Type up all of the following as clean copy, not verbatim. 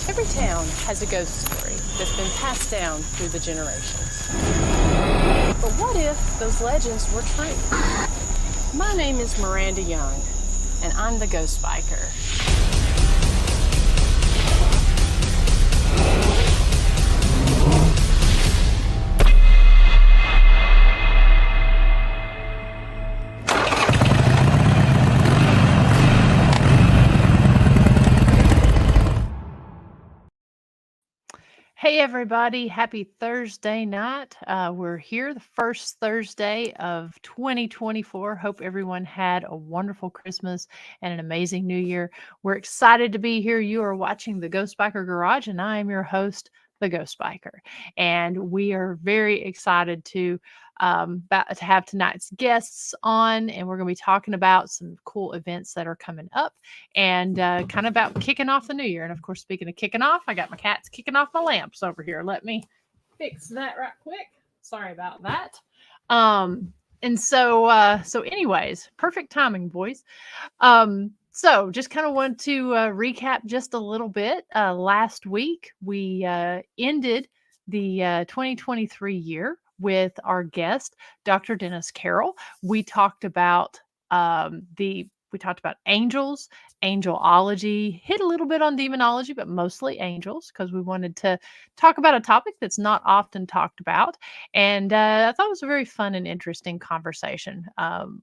Every town has a ghost story that's been passed down through the generations. But what if those legends were true? My name is Miranda Young, and I'm the Ghost Biker. Hey everybody, happy Thursday night. We're here the first Thursday of 2024. Hope everyone had a wonderful Christmas and an amazing New Year. We're excited to be here. You are watching the Ghost Biker Garage, and I am your host, the Ghost Biker. And we are very excited to have tonight's guests on, and we're going to be talking about some cool events that are coming up and kind of about kicking off the new year. And of course, speaking of kicking off, I got my cats kicking off my lamps over here. Let me fix that right quick. Sorry about that. So anyways, perfect timing, boys. So just kind of want to recap just a little bit. Last week, we ended the 2023 year with our guest, Dr. Dennis Carroll. We talked about angels, angelology, hit a little bit on demonology, but mostly angels, because we wanted to talk about a topic that's not often talked about. And I thought it was a very fun and interesting conversation.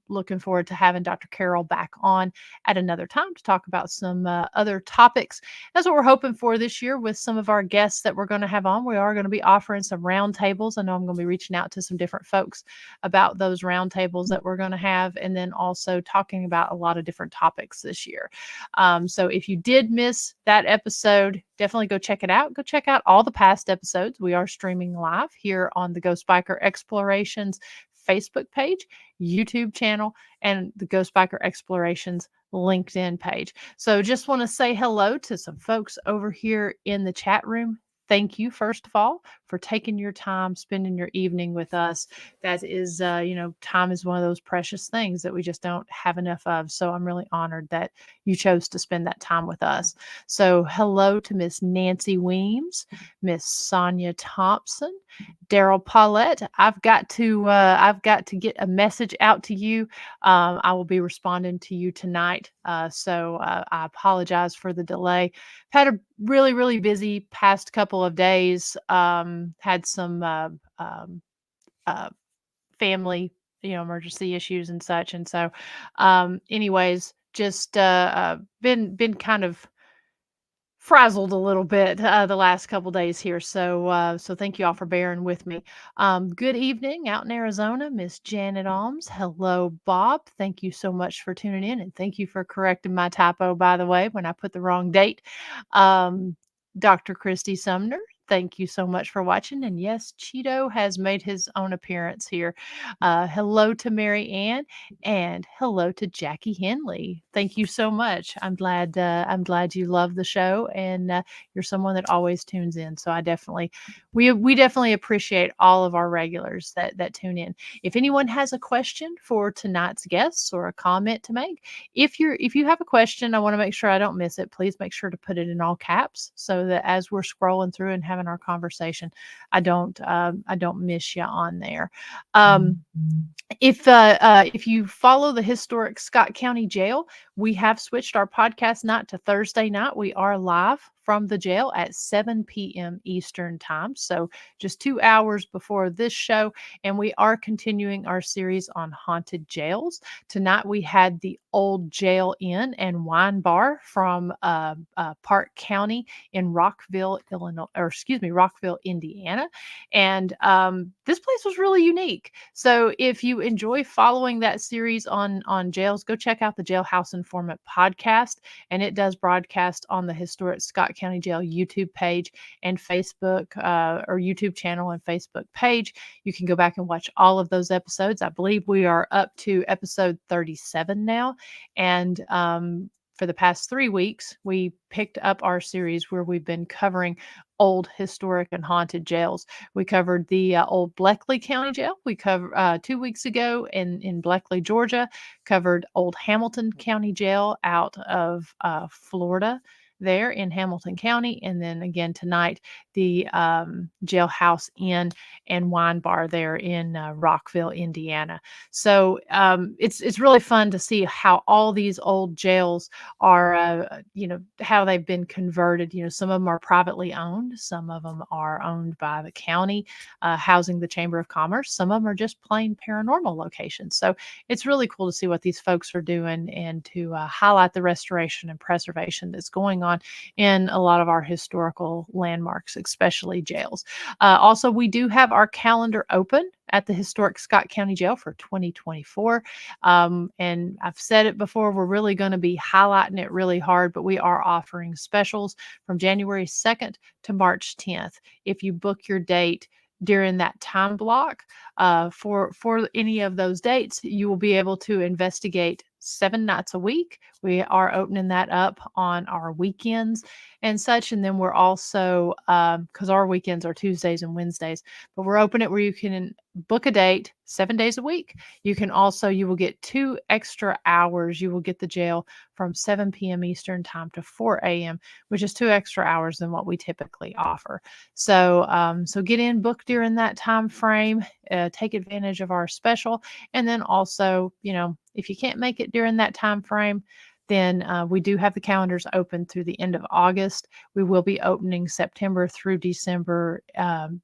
Looking forward to having Dr. Carroll back on at another time to talk about some other topics. That's what we're hoping for this year with some of our guests that we're going to have on. We are going to be offering some roundtables. I know I'm going to be reaching out to some different folks about those roundtables that we're going to have, and then also talking about a lot of different topics this year. So if you did miss that episode, definitely go check it out. Go check out all the past episodes. We are streaming live here on the Ghost Biker Explorations Facebook page, YouTube channel, and the Ghost Biker Explorations LinkedIn page. So just want to say hello to some folks over here in the chat room. Thank you, first of all, for taking your time, spending your evening with us. That is, time is one of those precious things that we just don't have enough of. So I'm really honored that you chose to spend that time with us. So hello to Miss Nancy Weems, Miss Sonia Thompson, Daryl Paulette. I've got to get a message out to you. I will be responding to you tonight. So I apologize for the delay. Had a really, really busy past couple of days. Had some family, emergency issues and such. And so, anyways, just been kind of frazzled a little bit the last couple days here. So thank you all for bearing with me. Good evening out in Arizona, Miss Janet Alms. Hello, Bob. Thank you so much for tuning in, and thank you for correcting my typo, by the way, when I put the wrong date. Dr. Christy Sumner, thank you so much for watching. And yes, Cheeto has made his own appearance here. Hello to Mary Ann, and hello to Jackie Henley. Thank you so much. I'm glad you love the show, and you're someone that always tunes in. So we definitely appreciate all of our regulars that tune in. If anyone has a question for tonight's guests or a comment to make, if you have a question, I want to make sure I don't miss it. Please make sure to put it in all caps so that as we're scrolling through and having our conversation, I don't miss you on there. If you follow the historic Scott County Jail, we have switched our podcast night to Thursday night. We are live from the jail at 7 p.m. Eastern time. So just 2 hours before this show. And we are continuing our series on haunted jails. Tonight we had the Old Jail Inn and Wine Bar from Park County in Rockville, Indiana. And this place was really unique. So if you enjoy following that series on jails, go check out the Jailhouse Informant podcast. And it does broadcast on the historic Scott County Jail YouTube page and Facebook or YouTube channel and Facebook page. You can go back and watch all of those episodes. I believe we are up to episode 37 now. And for the past 3 weeks, we picked up our series where we've been covering old historic and haunted jails. We covered the old Bleckley County Jail. We covered 2 weeks ago in Bleckley, Georgia, covered old Hamilton County Jail out of Florida. there in Hamilton County. And then again tonight, the Jailhouse Inn and Wine Bar there in Rockville, Indiana. So it's really fun to see how all these old jails are, how they've been converted. Some of them are privately owned, some of them are owned by the county, housing the Chamber of Commerce. Some of them are just plain paranormal locations. So it's really cool to see what these folks are doing and to highlight the restoration and preservation that's going on in a lot of our historical landmarks, especially jails. Also, we do have our calendar open at the historic Scott County Jail for 2024. And I've said it before, we're really going to be highlighting it really hard, but we are offering specials from January 2nd to March 10th. If you book your date during that time block for any of those dates, you will be able to investigate 7 nights a week. We are opening that up on our weekends and such. And then we're also, because our weekends are Tuesdays and Wednesdays, but we're open it where you can book a date 7 days a week. You will get 2 extra hours. You will get the jail from 7 p.m. Eastern time to 4 a.m., which is 2 extra hours than what we typically offer. So, so get in, book during that time frame, take advantage of our special. And then also, if you can't make it during that time frame, then we do have the calendars open through the end of August. We will be opening September through December,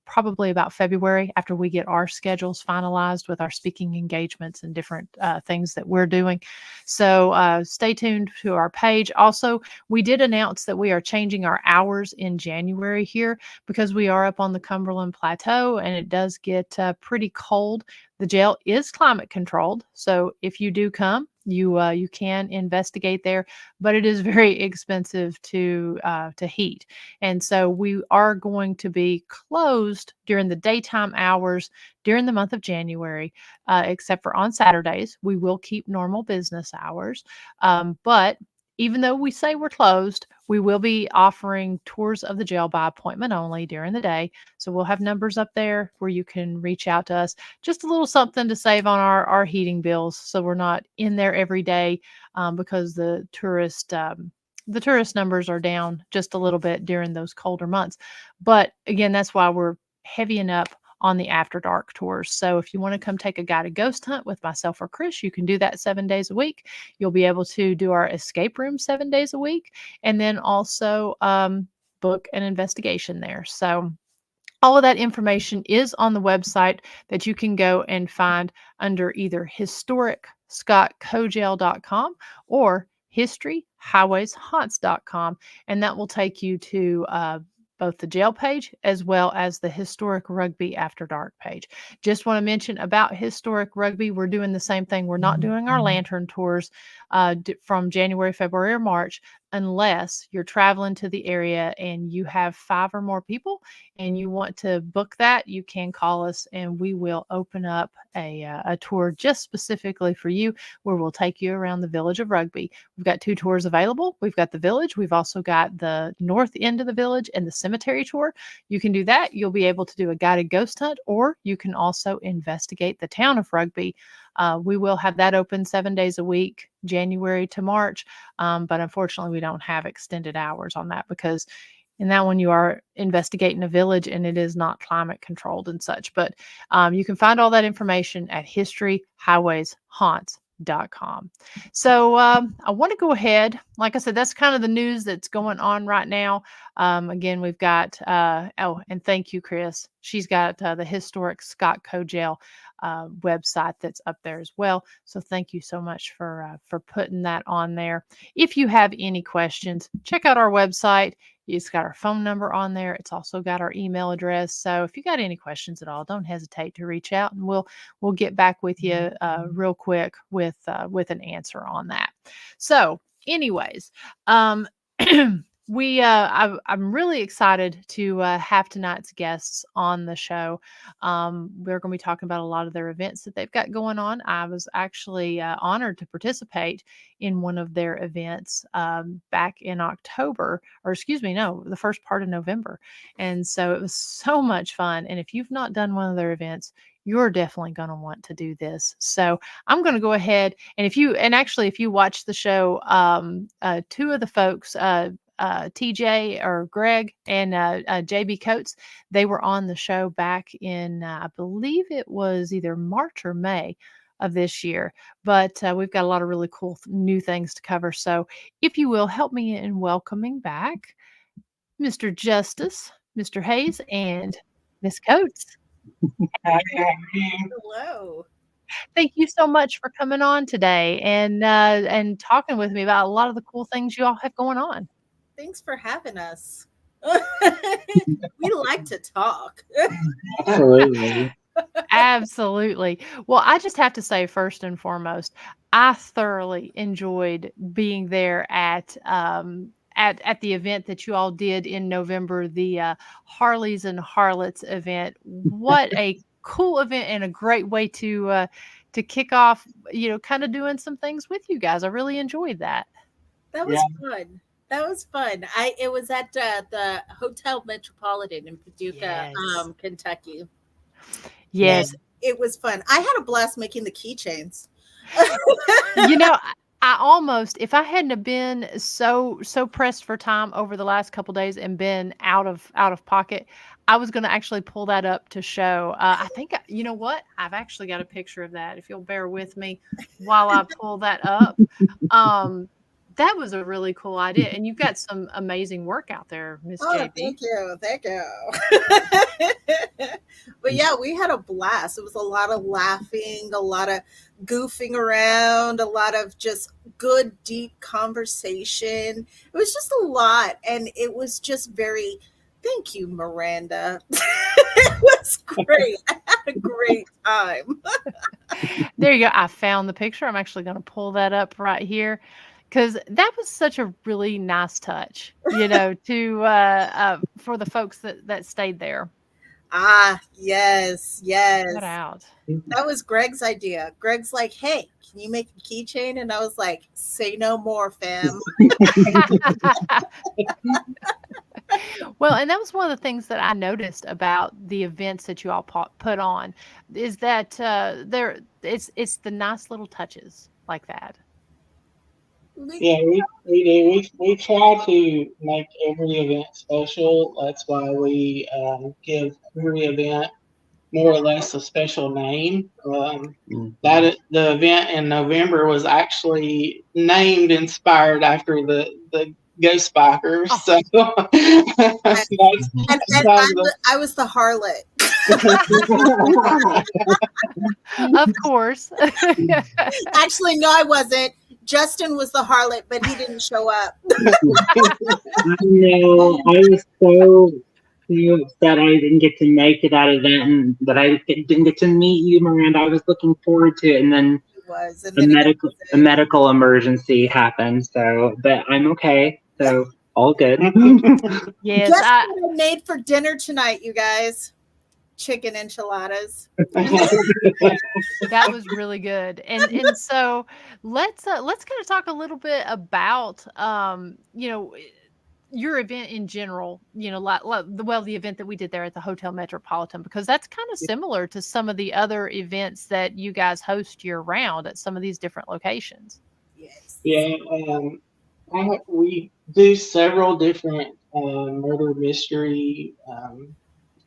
probably about February after we get our schedules finalized with our speaking engagements and different things that we're doing. So stay tuned to our page. Also, we did announce that we are changing our hours in January here because we are up on the Cumberland Plateau and it does get pretty cold. The jail is climate controlled, so if you do come, you can investigate there, but it is very expensive to heat, and so we are going to be closed during the daytime hours during the month of January, except for on Saturdays. We will keep normal business hours, but even though we say we're closed, we will be offering tours of the jail by appointment only during the day. So we'll have numbers up there where you can reach out to us. Just a little something to save on our heating bills, so we're not in there every day because the tourist numbers are down just a little bit during those colder months. But again, that's why we're heavying up on the After Dark tours. So if you want to come take a guided ghost hunt with myself or Chris, you can do that 7 days a week. You'll be able to do our escape room 7 days a week, and then also book an investigation there. So all of that information is on the website that you can go and find under either historicscottcojail.com or historyhighwayshaunts.com, and that will take you to both the jail page as well as the Historic Rugby After Dark page. Just want to mention about Historic Rugby, we're doing the same thing. We're not doing our lantern tours from January, February, or March unless you're traveling to the area and you have 5 or more people and you want to book that. You can call us and we will open up a tour just specifically for you, where we'll take you around the village of Rugby. We've got 2 tours available. We've got the village. We've also got the north end of the village and the cemetery tour. You can do that. You'll be able to do a guided ghost hunt, or you can also investigate the town of Rugby. We will have that open 7 days a week, January to March. But unfortunately, we don't have extended hours on that because in that one, you are investigating a village and it is not climate controlled and such. But you can find all that information at historyhighwayshaunts.com. So I want to go ahead. Like I said, that's kind of the news that's going on right now. Again, we've got, and thank you, Chris. She's got the Historic Scott Co-Jail website that's up there as well. So thank you so much for putting that on there. If you have any questions, check out our website. It's got our phone number on there. It's also got our email address. So if you got any questions at all, don't hesitate to reach out, and we'll get back with you real quick with an answer on that. So, anyways, I'm really excited to have tonight's guests on the show. We're going to be talking about a lot of their events that they've got going on. I was actually honored to participate in one of their events back in October, or excuse me, no, the first part of November. And so it was so much fun. And if you've not done one of their events, you're definitely going to want to do this. So I'm going to go ahead, and if you watch the show, 2 of the folks, TJ or Gregg and JB Coates. They were on the show back in, I believe it was either March or May of this year. But we've got a lot of really cool new things to cover. So if you will, help me in welcoming back Mr. Justice, Mr. Hayes, and Miss Coates. Hello. Thank you so much for coming on today and talking with me about a lot of the cool things you all have going on. Thanks for having us. We like to talk. Absolutely. Absolutely. Well, I just have to say, first and foremost, I thoroughly enjoyed being there at the event that you all did in November, the Harleys and Harlots event. What a cool event and a great way to kick off, kind of doing some things with you guys. I really enjoyed that. That was fun. That was fun. It was at the Hotel Metropolitan in Paducah, Yes. Kentucky. Yes. It was fun. I had a blast making the keychains. I almost, if I hadn't have been so pressed for time over the last couple days and been out of pocket, I was going to actually pull that up to show. I think, you know what? I've actually got a picture of that. If you'll bear with me while I pull that up. That was a really cool idea. And you've got some amazing work out there, Miss JB. Thank you. But yeah, we had a blast. It was a lot of laughing, a lot of goofing around, a lot of just good, deep conversation. It was just a lot. And it was just thank you, Miranda. It was great. I had a great time. There you go. I found the picture. I'm actually going to pull that up right here. Because that was such a really nice touch, to for the folks that stayed there. Yes. Cut out. That was Gregg's idea. Gregg's like, hey, can you make a keychain? And I was like, say no more, fam. Well, and that was one of the things that I noticed about the events that you all put on, is that it's the nice little touches like that. Yeah, we do. We try to make every event special. That's why we give every event more or less a special name. The event in November was actually inspired after the Ghost Bikers. Oh. So I was the harlot. Of course. Actually, no, I wasn't. Justin was the harlot, but he didn't show up. I know. I was so upset I didn't get to make it that event, and that I didn't get to meet you, Miranda. I was looking forward to it, and then the medical emergency happened. So, but I'm okay. So all good. Yes, guess what I made for dinner tonight, you guys? Chicken enchiladas. That was really good. And so let's kind of talk a little bit about your event in general, the event that we did there at the Hotel Metropolitan, because that's kind of similar to some of the other events that you guys host year round at some of these different locations. Yes. Yeah, we do several different murder mystery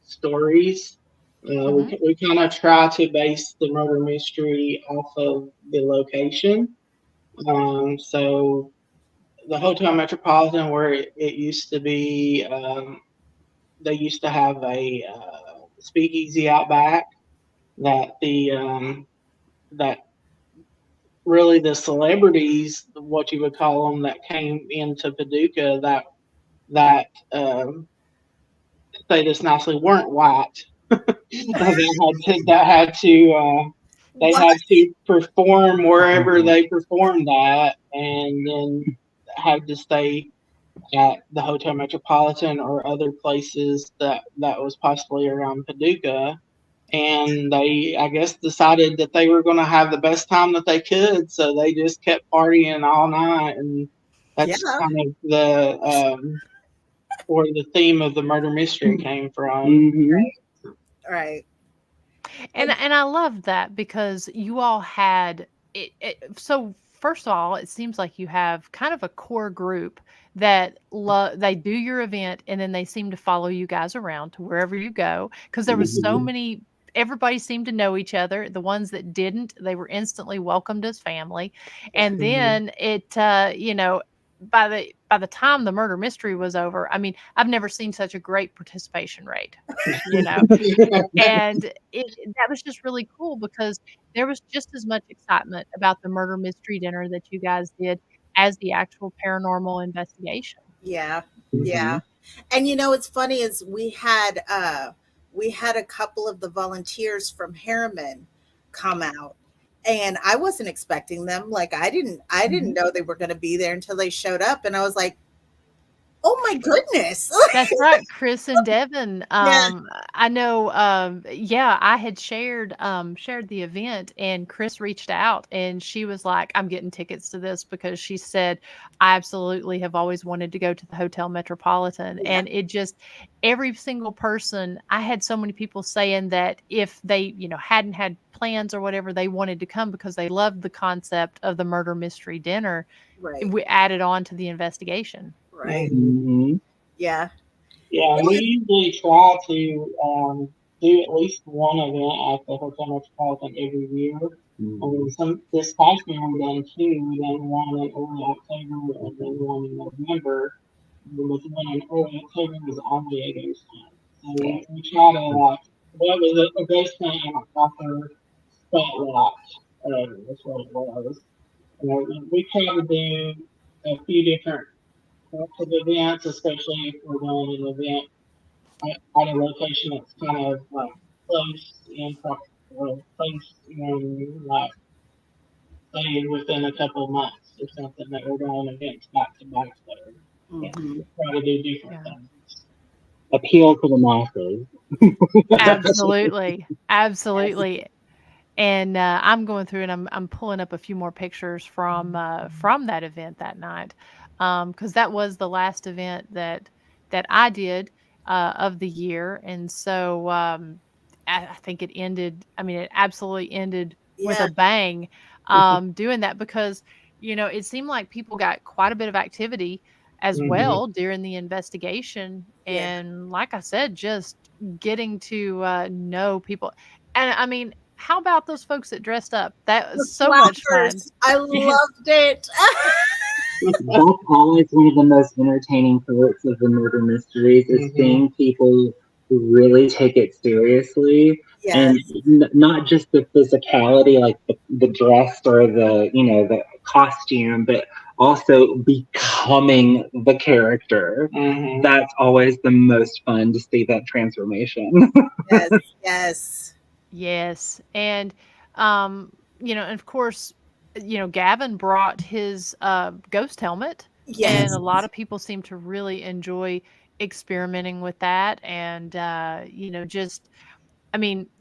stories. We kind of try to base the murder mystery off of the location. So the Hotel Metropolitan, where it used to be, they used to have a speakeasy out back that that really the celebrities, what you would call them, that came into Paducah that say this nicely, weren't white. They had to perform wherever they performed at, and then had to stay at the Hotel Metropolitan or other places that was possibly around Paducah. And they, I guess, decided that they were going to have the best time that they could, so they just kept partying all night, and that's kind of the where the theme of the murder mystery came from. Mm-hmm. Right. And I love that, because you all had it. So first of all, it seems like you have kind of a core group that they do your event, and then they seem to follow you guys around to wherever you go, because there was so many. Everybody seemed to know each other. The ones that didn't, they were instantly welcomed as family. And then it, by the time the murder mystery was over, I mean, I've never seen such a great participation rate, and that was just really cool, because there was just as much excitement about the murder mystery dinner that you guys did as the actual paranormal investigation. Yeah. Yeah. And it's funny is we had a couple of the volunteers from Harriman come out, and I wasn't expecting them. Like I didn't know they were going to be there until they showed up, and I was like, oh my goodness. That's right, Chris and Devin. Yeah. I know. I had shared the event, and Chris reached out, and she was like, "I'm getting tickets to this," because she said, "I absolutely have always wanted to go to the Hotel Metropolitan," and it just every single person. I had so many people saying that if they, hadn't had plans or whatever, they wanted to come because they loved the concept of the murder mystery dinner. Right. We added on to the investigation. Right. Yeah. Yeah, we usually try to do at least one event at the Hotel Metropolitan every year. This past year we done two. We done one in early October and then one in November. The one in early October was only a ghost hunt. So we try to that was a ghost hunt and a proper spotlight. That's what it was. We try to do a few different types of events, especially if we're doing an event at a location that's kind of close and close and say within a couple of months or something, that we're doing events back to back there. Try to do different things. Appeal to the masses. Absolutely. And I'm going through and I'm pulling up a few more pictures from that event that night, because that was the last event that I did of the year, and so I think it ended. I mean, it absolutely ended with a bang, doing that, because it seemed like people got quite a bit of activity as well during the investigation, and like I said, just getting to know people, and I mean. How about those folks that dressed up? That was so much fun. I loved it. That's always one of the most entertaining parts of the murder mysteries is seeing people who really take it seriously. And not just the physicality, like the dress or the costume, but also becoming the character. That's always the most fun to see that transformation. Yes. And, and of course, Gavin brought his ghost helmet. And a lot of people seem to really enjoy experimenting with that. And,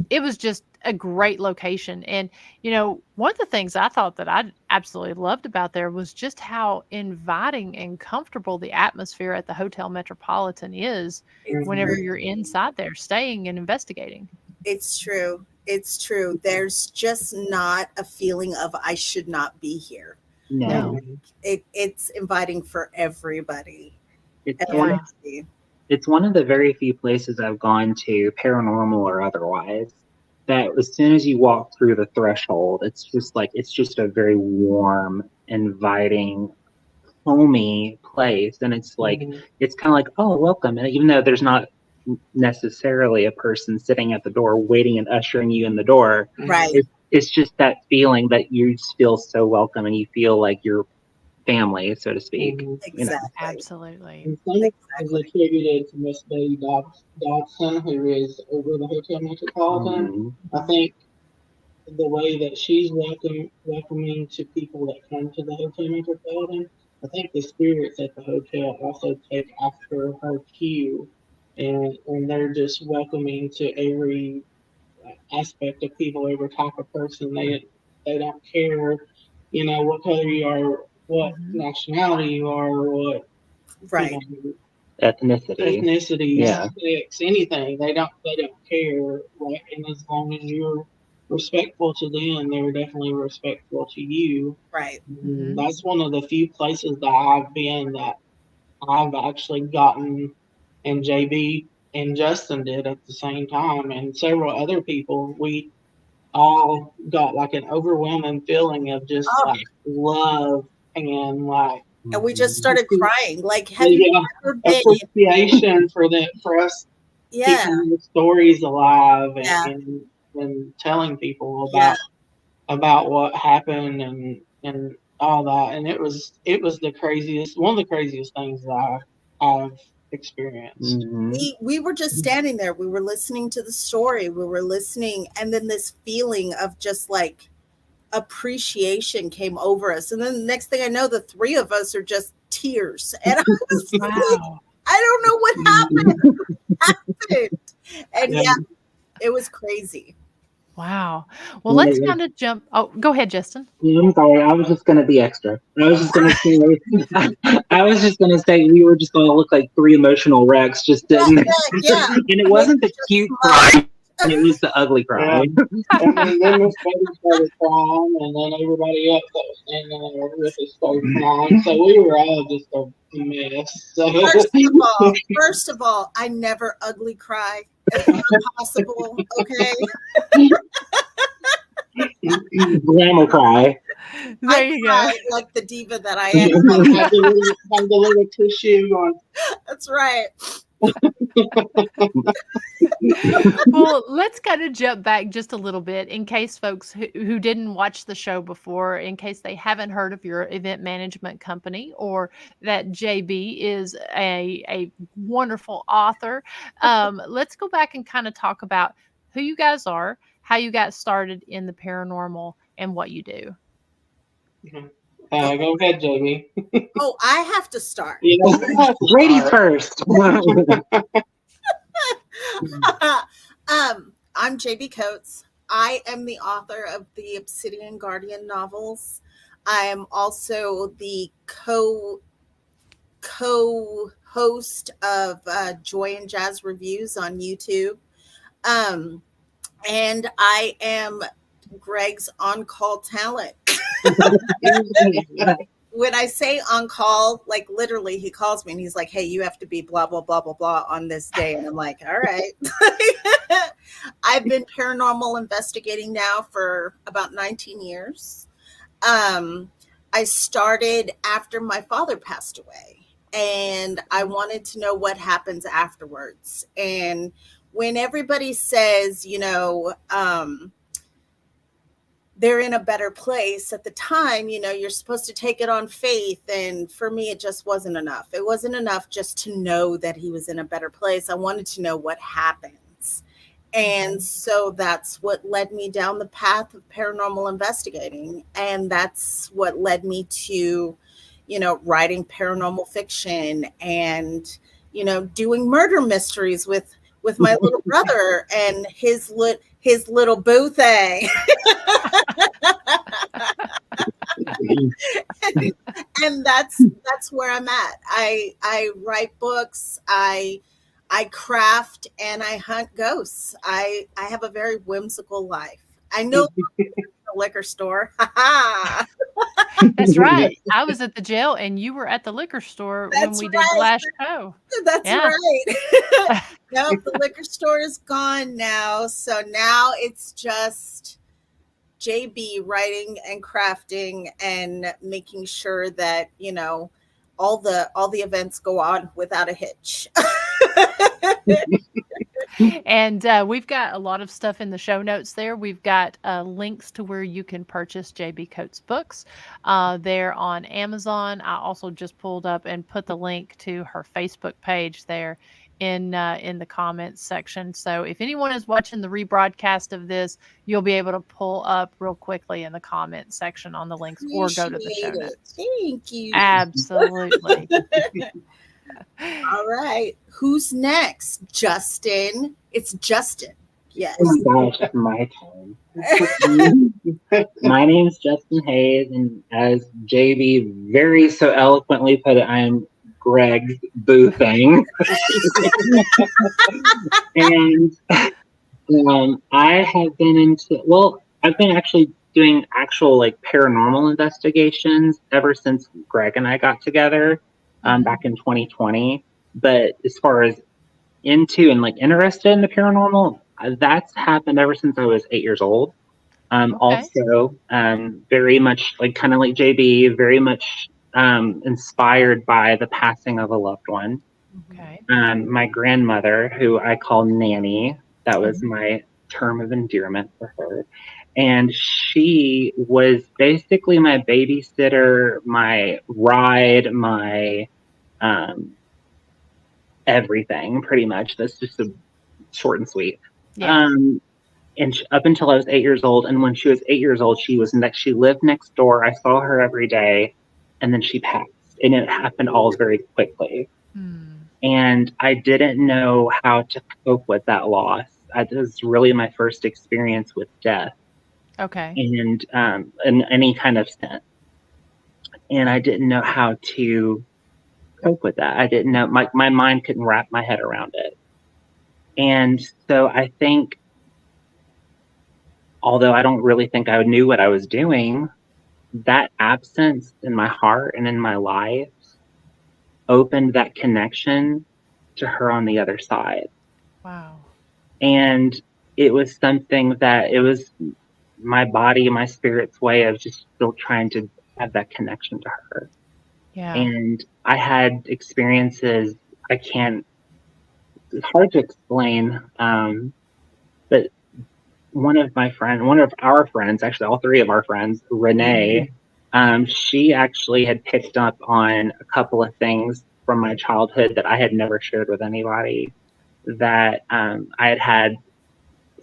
it was just a great location. And, one of the things I thought that I absolutely loved about there was just how inviting and comfortable the atmosphere at the Hotel Metropolitan is whenever you're inside there staying and investigating. It's true. There's just not a feeling of I should not be here. No. It's inviting for everybody. It's one of the very few places I've gone to, paranormal or otherwise, that as soon as you walk through the threshold, it's just a very warm, inviting, homey place. And it's it's kind of like, oh, welcome. And even though there's not necessarily a person sitting at the door waiting and ushering you in the door, it's just that feeling that you feel so welcome and you feel like you're family, so to speak. Absolutely. And some of it is attributed to Miss Betty Dodson, who is over the Hotel Metropolitan. I think the way that she's welcoming to people that come to the Hotel Metropolitan, I think the spirits at the hotel also take after her cue. And they're just welcoming to every aspect of people, every type of person. They don't care, what color you are, what nationality you are, or what ethnicity, sex, anything. They don't care. And as long as you're respectful to them, they were definitely respectful to you. Right. Mhm. That's one of the few places that I've been that I've actually gotten, and JB and Justin did at the same time, and several other people. We all got like an overwhelming feeling of just Oh, like love and like and we just started crying. Like, have yeah, you ever been? appreciation for us Yeah. keeping the stories alive Yeah. and telling people Yeah. about what happened and all that. And it was one of the craziest things that I've experienced. Mhm. We were just standing there. We were listening to the story. We were listening, and then this feeling of just like appreciation came over us. And then the next thing I know, the three of us are just tears. And I was like, Wow. I don't know what happened. And yeah, it was crazy. Wow. Well, let's Yeah. kind of jump. Oh, go ahead, Justin. I'm sorry. I was just gonna be extra. I was just gonna say. I was just gonna say we were just gonna look like three emotional wrecks, just sitting there. Yeah. And it wasn't the cute cry; it was the ugly cry. And then Miss Betty started crying, and then everybody else that was standing there with us started crying. So we were all just a mess. So. First of all, I never ugly cry. It's not possible. Okay. Glamour cry. There you go. cry like the diva that I am. Have the little tissue on. That's right. Well, let's kind of jump back just a little bit in case folks who didn't watch the show before, in case they haven't heard of your event management company, or that JB is a wonderful author. Let's go back and kind of talk about who you guys are, how you got started in the paranormal, and what you do. Go ahead, Jamie. Oh, I have to start. Yeah. Ladies first. I'm JB Coates. I am the author of the Obsidian Guardian Novels. I am also the co-host of Joy and Jazz Reviews on YouTube. And I am Gregg's on-call talent. When I say on call, like literally he calls me and he's like, hey, you have to be blah, blah, blah, blah, blah on this day. And I'm like, all right. I've been paranormal investigating now for about 19 years. I started after my father passed away, and I wanted to know what happens afterwards. And when everybody says, they're in a better place at the time, you're supposed to take it on faith. And for me, it just wasn't enough. It wasn't enough just to know that he was in a better place. I wanted to know what happens. And so that's what led me down the path of paranormal investigating. And that's what led me to, writing paranormal fiction and, doing murder mysteries with my little brother and his little boo thing. And that's where I'm at. I write books, I craft, and I hunt ghosts. I have a very whimsical life. I know the liquor store. That's right. I was at the jail and you were at the liquor store when we did the last show. That's right. Nope, the liquor store is gone now. So now it's just JB writing and crafting and making sure that, all the events go on without a hitch. And we've got a lot of stuff in the show notes there. We've got links to where you can purchase JB Coates books. They're on Amazon. I also just pulled up and put the link to her Facebook page there in the comments section. So if anyone is watching the rebroadcast of this, you'll be able to pull up real quickly in the comment section on the links or go to the show notes. Thank you. Absolutely. All right. Who's next? Justin. It's Justin. Yes. Oh gosh, my turn. My name is Justin Hayes, and as JB very so eloquently put it, I am Greg's boo thing. And I have been I've been actually doing actual like paranormal investigations ever since Greg and I got together back in 2020. But as far as into and like interested in the paranormal, that's happened ever since I was 8 years old. Also, very much like kind of like JB, very much inspired by the passing of a loved one. Okay. My grandmother, who I call Nanny, that was my term of endearment for her. And she was basically my babysitter, my ride, my everything, pretty much. That's just a short and sweet. Yeah. And up until I was 8 years old, and when she was 8 years old, she lived next door. I saw her every day, and then she passed, and it happened all very quickly. And I didn't know how to cope with that loss. This was really my first experience with death. Okay. And in any kind of sense. And I didn't know how to cope with that. I didn't know, my mind couldn't wrap my head around it. And so I think, although I don't really think I knew what I was doing, that absence in my heart and in my life opened that connection to her on the other side. Wow. And it was something that it was my body, my spirit's way of just still trying to have that connection to her. Yeah. And I had experiences it's hard to explain. But one of our friends, actually all three of our friends, Renee, she actually had picked up on a couple of things from my childhood that I had never shared with anybody. That I had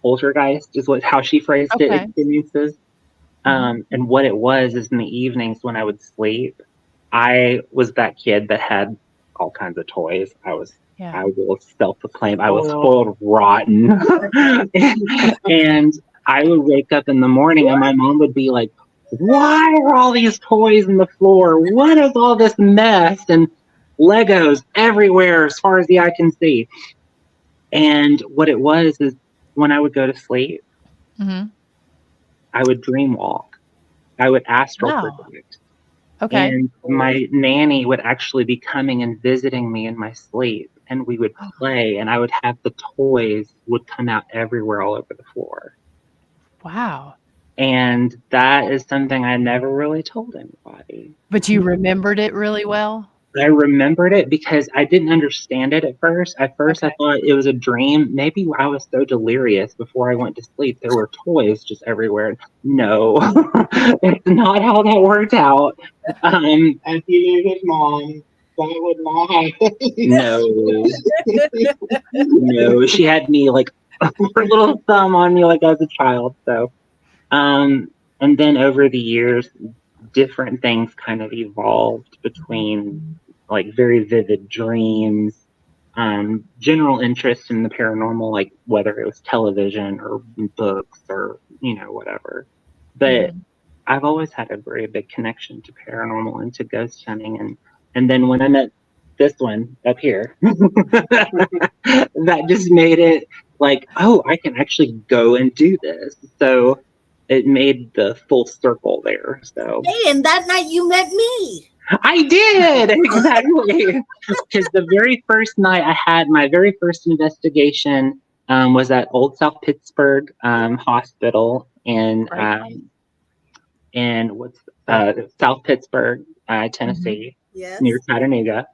poltergeist is how she phrased it, experiences. And what it was is in the evenings when I would sleep, I was that kid that had all kinds of toys. I will self-proclaim, I was spoiled rotten. And I would wake up in the morning and my mom would be like, why are all these toys on the floor? What is all this mess? And Legos everywhere as far as the eye can see. And what it was is when I would go to sleep, I would dream walk. I would astral project. Okay. And my nanny would actually be coming and visiting me in my sleep. And we would play, and I would have the toys would come out everywhere, all over the floor. Wow. And that is something I never really told anybody. But you remembered it really well? I remembered it because I didn't understand it at first. I thought it was a dream. Maybe I was so delirious before I went to sleep. There were toys just everywhere. No, it's not how that worked out. And he knew his mom. That would not happen. No, she had me like her little thumb on me like as a child. So, and then over the years, different things kind of evolved between like very vivid dreams, general interest in the paranormal, like whether it was television or books or, whatever. But I've always had a very big connection to paranormal and to ghost hunting. And then when I met this one up here, that just made it like, oh, I can actually go and do this. So it made the full circle there. So hey, and that night you met me. I did, exactly. Because the very first night I had my very first investigation was at Old South Pittsburg Hospital in South Pittsburg, Tennessee, near Chattanooga.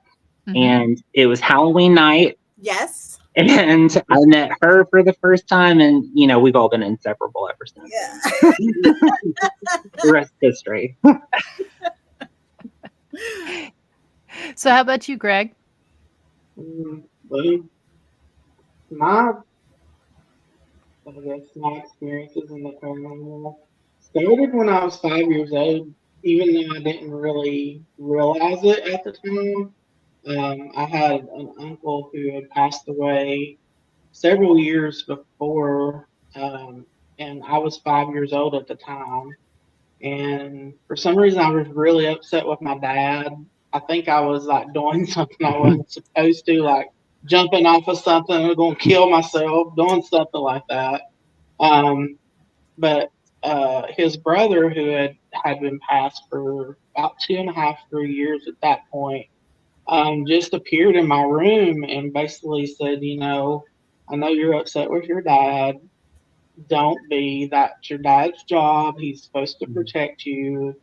And it was Halloween night. Yes. And I met her for the first time, and we've all been inseparable ever since. Yeah. The rest is history. So how about you, Greg? My experiences in the paranormal started when I was 5 years old, even though I didn't really realize it at the time. I had an uncle who had passed away several years before, and I was 5 years old at the time. And for some reason, I was really upset with my dad. I think I was like doing something I wasn't supposed to, like jumping off of something or going to kill myself, doing something like that. But his brother, who had been passed for about 2.5, 3 years at that point, just appeared in my room and basically said, I know you're upset with your dad. Don't be. That's your dad's job. He's supposed to protect you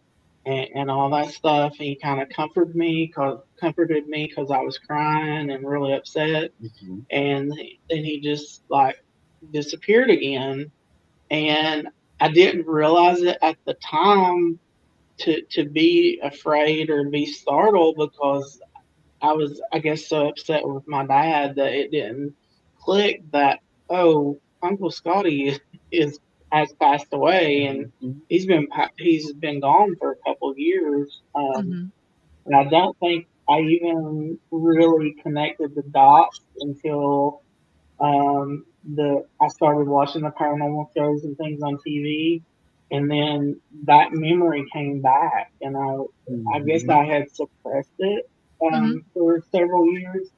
and all that stuff. And he kind of comforted me because I was crying and really upset. Mm-hmm. And then he just like disappeared again. And I didn't realize it at the time to be afraid or be startled because I was, I guess, so upset with my dad that it didn't click that, oh, Uncle Scotty has passed away and he's been gone for a couple of years. And I don't think I even really connected the dots until I started watching the paranormal shows and things on TV, and then that memory came back, and I guess I had suppressed it for several years.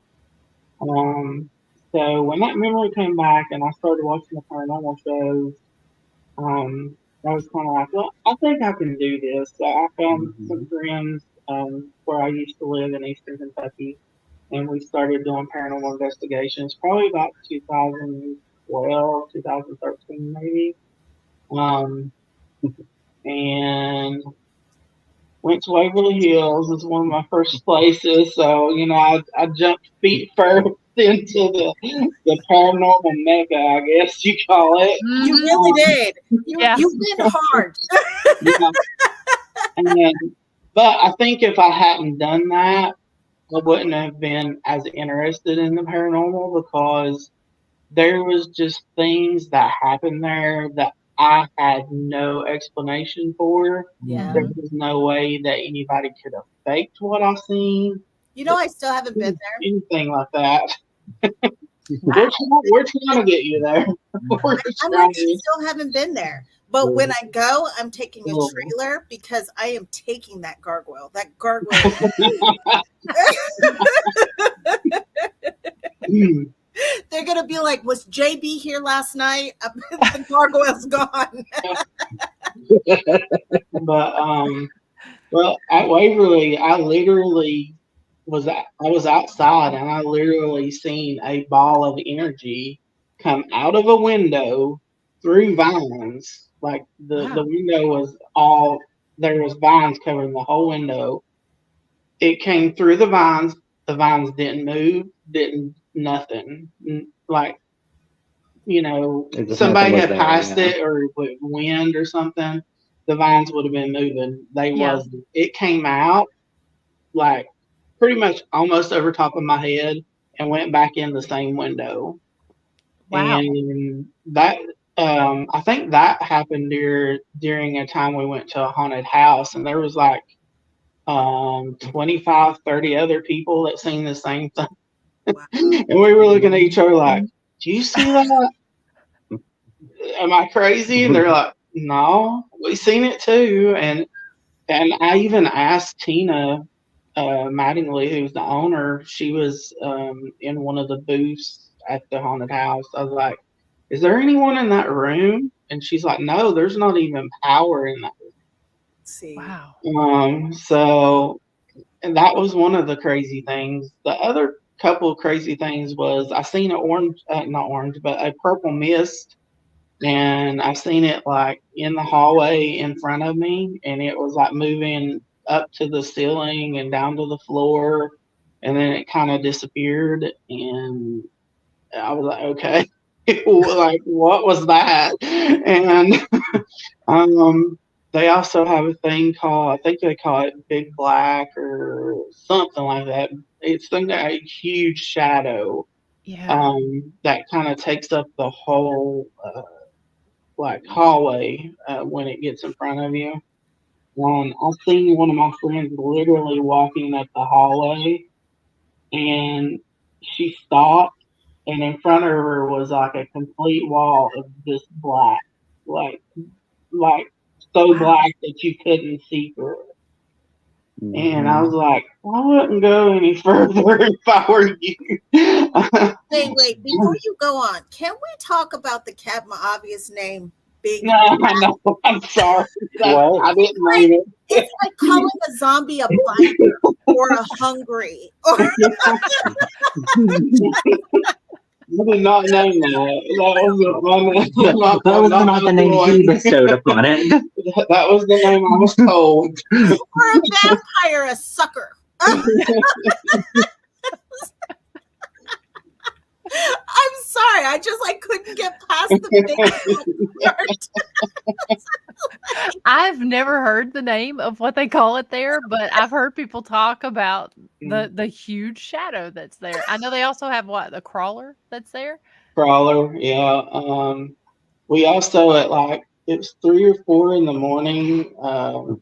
So when that memory came back and I started watching the paranormal shows, I was kind of like, well, I think I can do this. So I found some friends where I used to live in Eastern Kentucky, and we started doing paranormal investigations probably about 2012, 2013 maybe. And went to Waverly Hills as one of my first places. So, I jumped feet first into the paranormal mecca, I guess you call it. You really did. You went hard. But I think if I hadn't done that, I wouldn't have been as interested in the paranormal because there was just things that happened there that I had no explanation for. Yeah. There was no way that anybody could have faked what I seen. I still haven't been there. Anything like that. Wow. We're trying to get you there. I still haven't been there. But when I go, I'm taking a trailer because I am taking that gargoyle. That gargoyle. They're going to be like, was JB here last night? The gargoyle's gone. But, well, at Waverly, I was outside and I literally seen a ball of energy come out of a window through vines. Like the window was there was vines covering the whole window. It came through the vines. The vines didn't move, nothing. Like, somebody had passed it or with wind or something, the vines would have been moving. It came out like pretty much almost over top of my head and went back in the same window. Wow. And that, I think that happened during a time we went to a haunted house, and there was like 25, 30 other people that seen the same thing. Wow. And we were looking at each other like, do you see that? Am I crazy? And they're like, no, we seen it too. And I even asked Tina Mattingly, who's the owner, she was in one of the booths at the haunted house. I was like, is there anyone in that room? And she's like, no, there's not even power in that room. See. Wow. So, and that was one of the crazy things. The other couple of crazy things was I seen a purple mist, and I seen it like in the hallway in front of me, and it was like moving up to the ceiling and down to the floor, and then it kind of disappeared, and I was like, okay. Like, what was that? And they also have a thing called, I think they call it Big Black or something like that. It's a huge shadow that kind of takes up the whole like hallway when it gets in front of you. I've seen one of my friends literally walking up the hallway, and she stopped, and in front of her was like a complete wall of just black, like so black that you couldn't see through it. And I was like, I wouldn't go any further if I were you. Wait, before you go on, can we talk about the Captain Obvious name? Big No, I'm sorry. I didn't mean it. It's like calling a zombie a biter or a hungry. Or I did not name that. That was not the name he bestowed upon it. That was the name I was told. or a vampire, a sucker. I'm sorry, I just couldn't get past the big part. I've never heard the name of what they call it there, but I've heard people talk about the huge shadow that's there. I know they also have the crawler that's there. Crawler, yeah. We also it was 3 or 4 in the morning.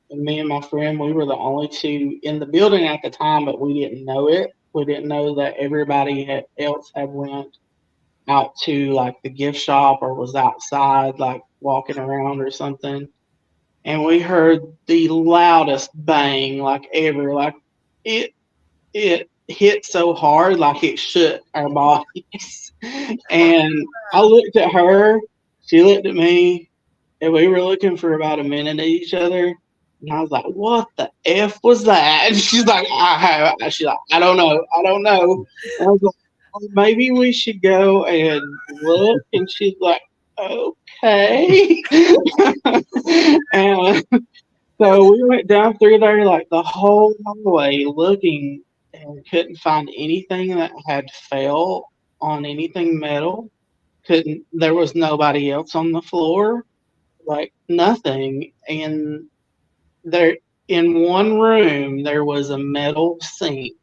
Me and my friend, we were the only two in the building at the time, but we didn't know it. We didn't know that everybody else had went out to the gift shop or was outside walking around or something. And we heard the loudest bang ever. It hit so hard it shook our bodies. And I looked at her, she looked at me, and we were looking for about a minute at each other. And I was like, what the F was that? And she's like, I don't know. And I was like, well, maybe we should go and look. And she's like, okay. And so we went down through there the whole hallway looking and couldn't find anything that had fell on anything metal. There was nobody else on the floor, nothing. And there, in one room, there was a metal sink.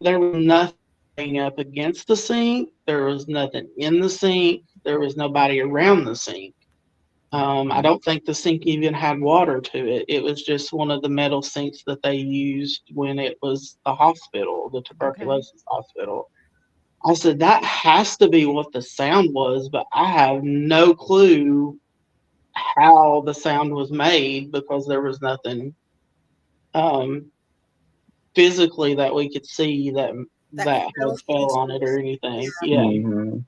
There was nothing up against the sink. There was nothing in the sink. There was nobody around the sink. I don't think the sink even had water to it. It was just one of the metal sinks that they used when it was the hospital, the tuberculosis hospital. I said, that has to be what the sound was, but I have no clue how the sound was made because there was nothing physically that we could see that had fell on it or anything. Yeah. Mm-hmm.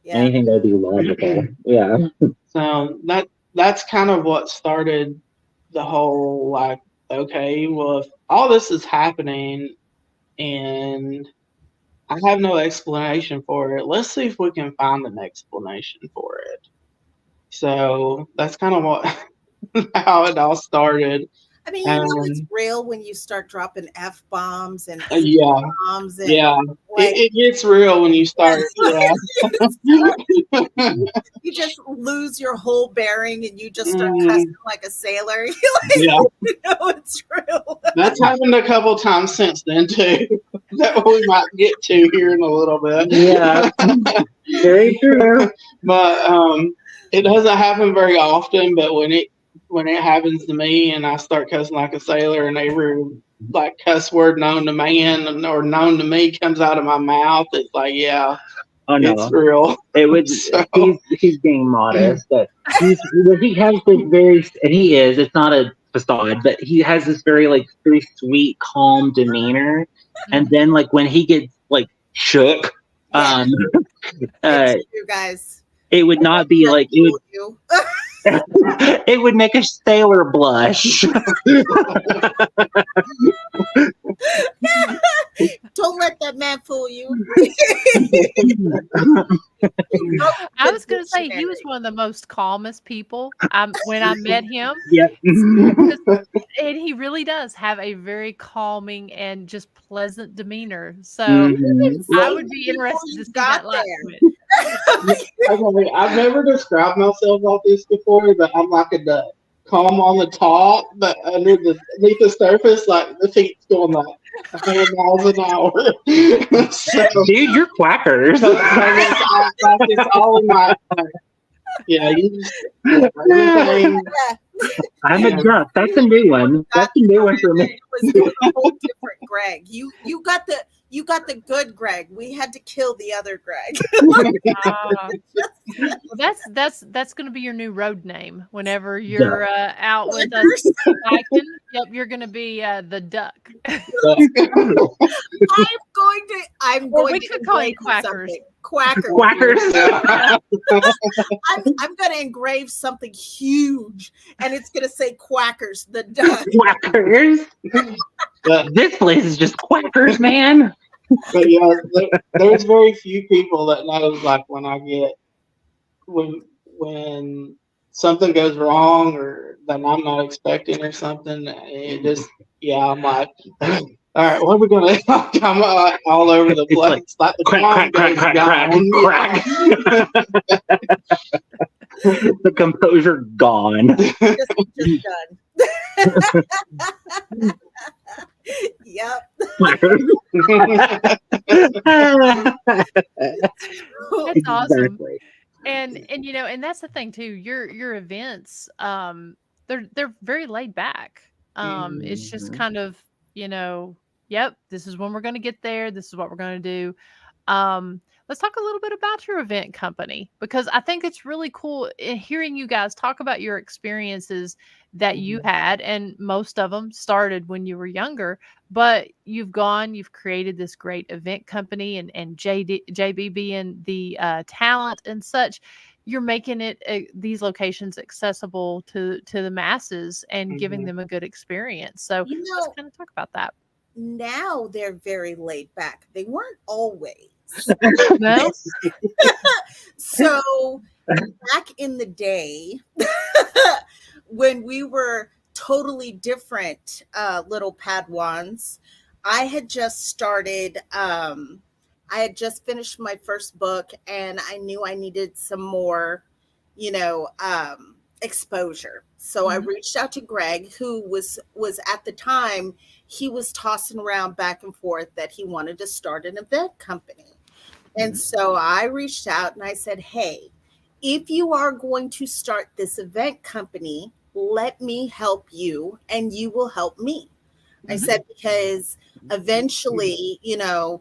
Yeah. Anything that would be logical. Yeah. So that's kind of what started the whole okay, well, if all this is happening and I have no explanation for it, let's see if we can find an explanation for it. So that's kind of how it all started. I mean, you know it's real when you start dropping F-bombs and bombs. And it gets real when you start. You just lose your whole bearing and you just start cussing like a sailor. You know it's real. That's happened a couple times since then too. That we might get to here in a little bit. Yeah, very true. But it doesn't happen very often. But when it happens to me and I start cussing like a sailor and every cuss word known to man or known to me comes out of my mouth, it's it's real. It would. So. He's being modest, but he has this very, and he is. It's not a facade, but he has this very very sweet, calm demeanor. And then when he gets shook, you guys, it would not be it would. It would make a sailor blush. Don't let that man fool you. I was going to say he was one of the most calmest people when I met him. Yeah. And he really does have a very calming and just pleasant demeanor. So I would be interested to see that language. Okay, I've never described myself like this before, but I'm like a duck. Calm on the top, but underneath the surface, the feet's going 100 miles an hour. So, dude, you're quackers. It's all in my. Yeah, you just everything. I'm a drunk. That's a new one. That's a new one for me. It was a whole different Gregg. You you got the good Gregg. We had to kill the other Gregg. Well, that's going to be your new road name whenever you're out with us biking. Yep, you're going to be the Duck. I'm going to could call you engrave Quackers. something. Quackers. Quackers. I'm going to engrave something huge, and it's going to say Quackers, the Duck. Quackers. This place is just Quackers, man. But yeah, there's very few people that knows, like, when something goes wrong or that I'm not expecting or something, it just, I'm like, all right, what are we going to, I'm all over the place. Like the Crack. The composure gone. Just done. Yep. That's awesome. And you know, and that's the thing too. Your events, they're very laid back. It's just kind of, you know, yep, this is when we're going to get there. This is what we're going to do. Let's talk a little bit about your event company, because I think it's really cool hearing you guys talk about your experiences that you had, and most of them started when you were younger, but you've created this great event company, and JB being the talent and such, you're making these locations accessible to the masses and giving them a good experience. So let's kind of talk about that. Now they're very laid back. They weren't always. No. So back in the day, when we were totally different little Padawans, I had just started, I had just finished my first book, and I knew I needed some more, exposure. So I reached out to Gregg, who was at the time, he was tossing around back and forth that he wanted to start an event company. And so I reached out and I said, hey, if you are going to start this event company, let me help you and you will help me. I said, because eventually, the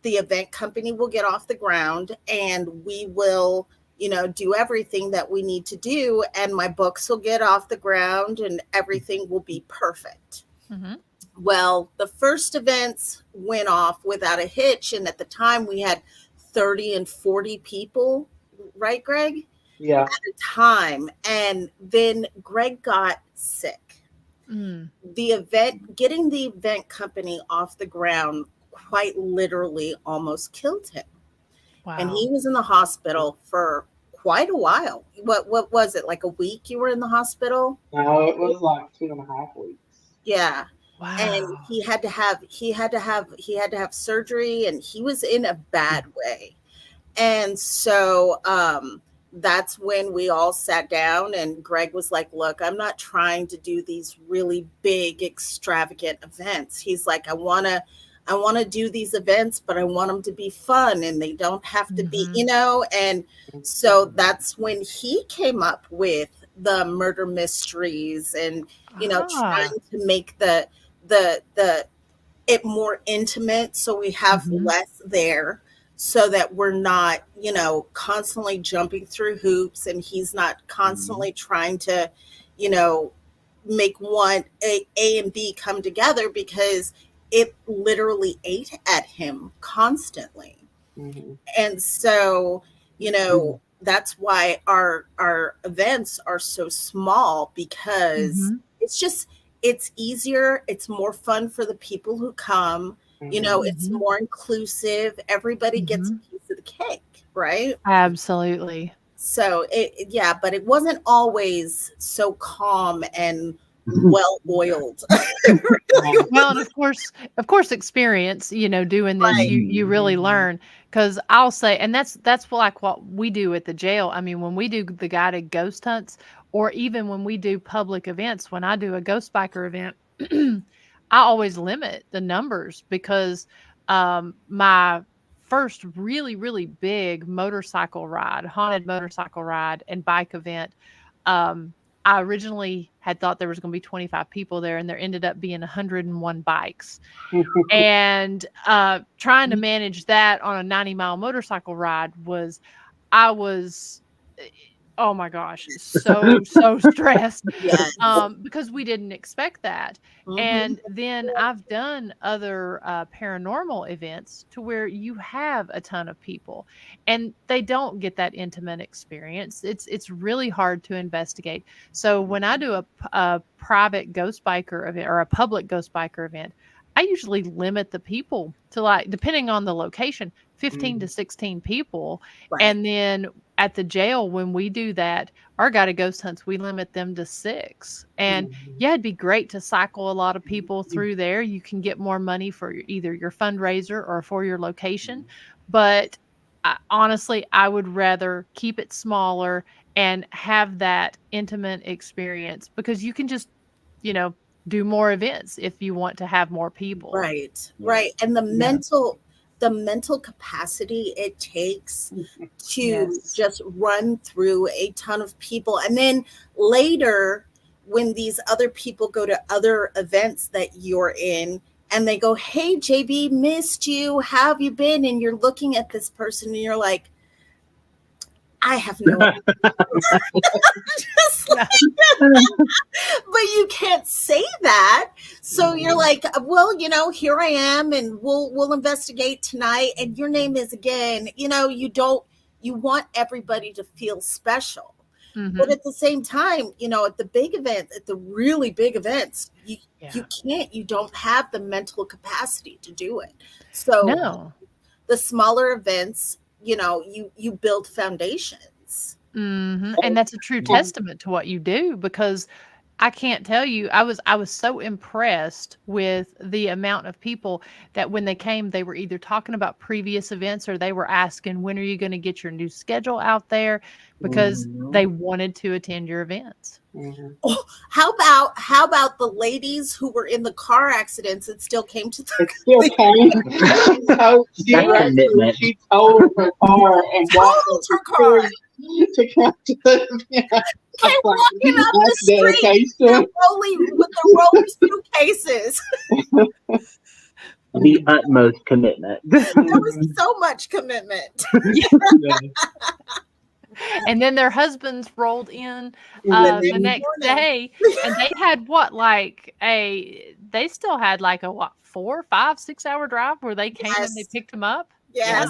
event company will get off the ground and we will, do everything that we need to do. And my books will get off the ground and everything will be perfect. Well, the first events went off without a hitch. And at the time we had 30 and 40 people, right, Gregg? Yeah. At a time. And then Gregg got sick. Getting the event company off the ground quite literally almost killed him. Wow. And he was in the hospital for quite a while. What was it, like a week you were in the hospital? No, it was like 2.5 weeks. Yeah. Wow. And he had to have surgery, and he was in a bad way. And so that's when we all sat down, and Gregg was like, look, I'm not trying to do these really big, extravagant events. He's like, I want to do these events, but I want them to be fun, and they don't have to be, and so that's when he came up with the murder mysteries and, trying to make the it more intimate, so we have less there, so that we're not, constantly jumping through hoops, and he's not constantly trying to, make one A and B come together, because it literally ate at him constantly. And so, that's why our events are so small, because it's easier. It's more fun for the people who come. It's more inclusive. Everybody gets a piece of the cake, right? Absolutely. So but it wasn't always so calm and well-oiled. Well, and of course, experience, doing this, you really learn. Because I'll say, and that's like what we do at the jail. I mean, when we do the guided ghost hunts, or even when we do public events, when I do a ghost biker event, I always limit the numbers, because my first really, really big haunted motorcycle ride and bike event, I originally had thought there was going to be 25 people there, and there ended up being 101 bikes. And trying to manage that on a 90-mile motorcycle ride I was, oh my gosh, so stressed. Yes. Because we didn't expect that. Mhm. And then I've done other paranormal events to where you have a ton of people and they don't get that intimate experience. It's really hard to investigate. So when I do a private ghost biker event or a public ghost biker event, I usually limit the people to, like, depending on the location, 15 to 16 people. Right. And then at the jail, when we do that, our guided ghost hunts, we limit them to 6. And yeah, it'd be great to cycle a lot of people through there. You can get more money for either your fundraiser or for your location. But honestly, I would rather keep it smaller and have that intimate experience, because you can just, do more events if you want to have more people. Right. And the mental capacity it takes to just run through a ton of people. And then later, when these other people go to other events that you're in and they go, "Hey, JB, missed you. How have you been?" And you're looking at this person and you're like, I have no idea. Just like, but you can't say that. So you're like, well, here I am, and we'll investigate tonight. And your name is again, you want everybody to feel special. Mm-hmm. But at the same time, at the big events, at the really big events, you don't have the mental capacity to do it. So the smaller events, you build foundations. Mm-hmm. And that's a true testament to what you do, because I can't tell you, I was so impressed with the amount of people that when they came, they were either talking about previous events or they were asking, when are you going to get your new schedule out there? Because they wanted to attend your events. Mm-hmm. Oh, how about the ladies who were in the car accidents and still came to the It still came. She told her car and walked her car to come to the event. Came walking up the street with the rolling suitcases. The utmost commitment. There was so much commitment. And then their husbands rolled in the next day, and they had they still had like a 4, 5, 6 hour drive where they came and they picked them up. Yes.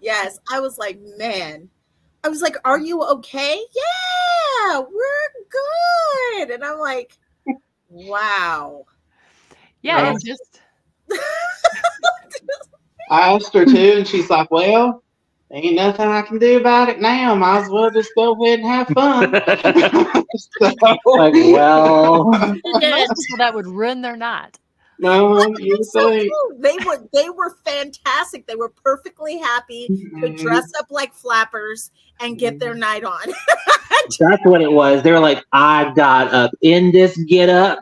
Yes. I was like, man. I was like, are you okay? Yeah, we're good. And I'm like, wow. Yeah, it just. I asked her too, and she's like, well, ain't nothing I can do about it now. Might as well just go ahead and have fun. Like, well, Most people that would ruin their night. No, you so say cool. They were fantastic. They were perfectly happy to dress up like flappers and get their night on. That's what it was. They were like, I got up in this get up.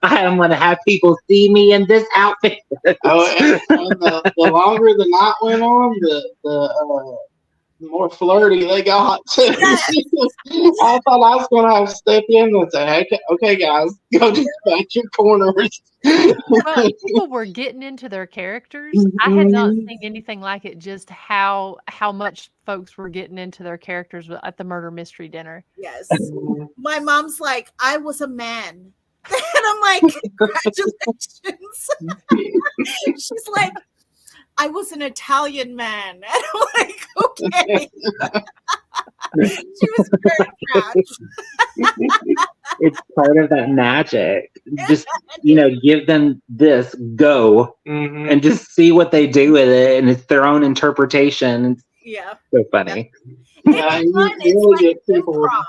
I'm going to have people see me in this outfit. and the longer the night went on, the more flirty they got too. I thought I was going to have to step in and say, okay guys, go dispatch your corners. Well, people were getting into their characters. I had not seen anything like it, just how much folks were getting into their characters at the murder mystery dinner. Yes. My mom's like, I was a man. And I'm like, congratulations. She's like, I was an Italian man. And I'm like, okay. She was very proud. It's part of that magic. Just, give them this, go, and just see what they do with it. And it's their own interpretation. Yeah. So funny. Yeah, you really get people. Improv.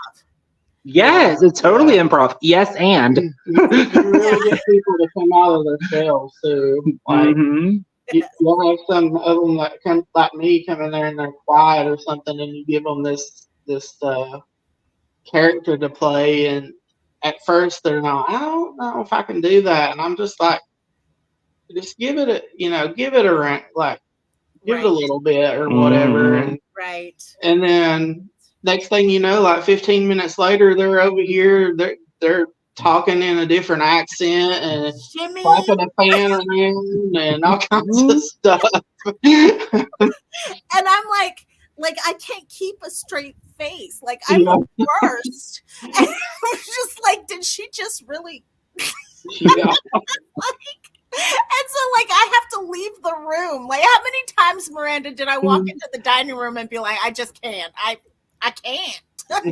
Yes, it's totally improv. Yes, and. You really get people to come out of their shells too. Like, you'll have some of them that come like me come in there and they're quiet or something, and you give them this character to play, and at first they're not, I don't know if I can do that, and I'm just like, just give it a rank, like give it a little bit or whatever, and then next thing you know, like 15 minutes later, they're over here. They're talking in a different accent and Jimmy, clapping a fan around and all kinds of stuff. and I'm like I can't keep a straight face. Like I'm Yeah. the worst. And I was just like, did she just really? Yeah. And so like I have to leave the room. Like how many times, Miranda, did I walk into the dining room and be like, I just can't. I can't.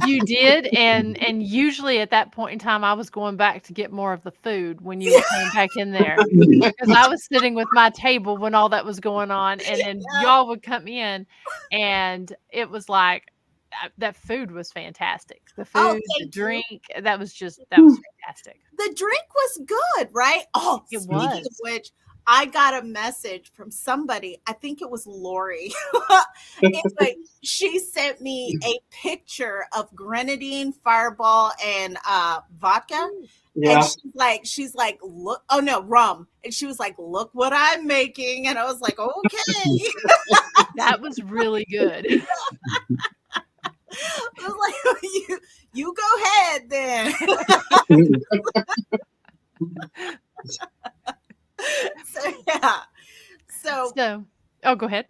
You did, and usually at that point in time, I was going back to get more of the food when you came back in there, because I was sitting with my table when all that was going on, and then y'all would come in, and it was like that food was fantastic. The food, the drink, that was fantastic. The drink was good, right? Oh, It speaking was. of which, I got a message from somebody. I think it was Lori. Anyway, she sent me a picture of grenadine, Fireball, and vodka. Yeah. And she's like, look, oh no, rum. And she was like, look what I'm making. And I was like, okay. That was really good. I was like, you go ahead then. So yeah. So oh, go ahead.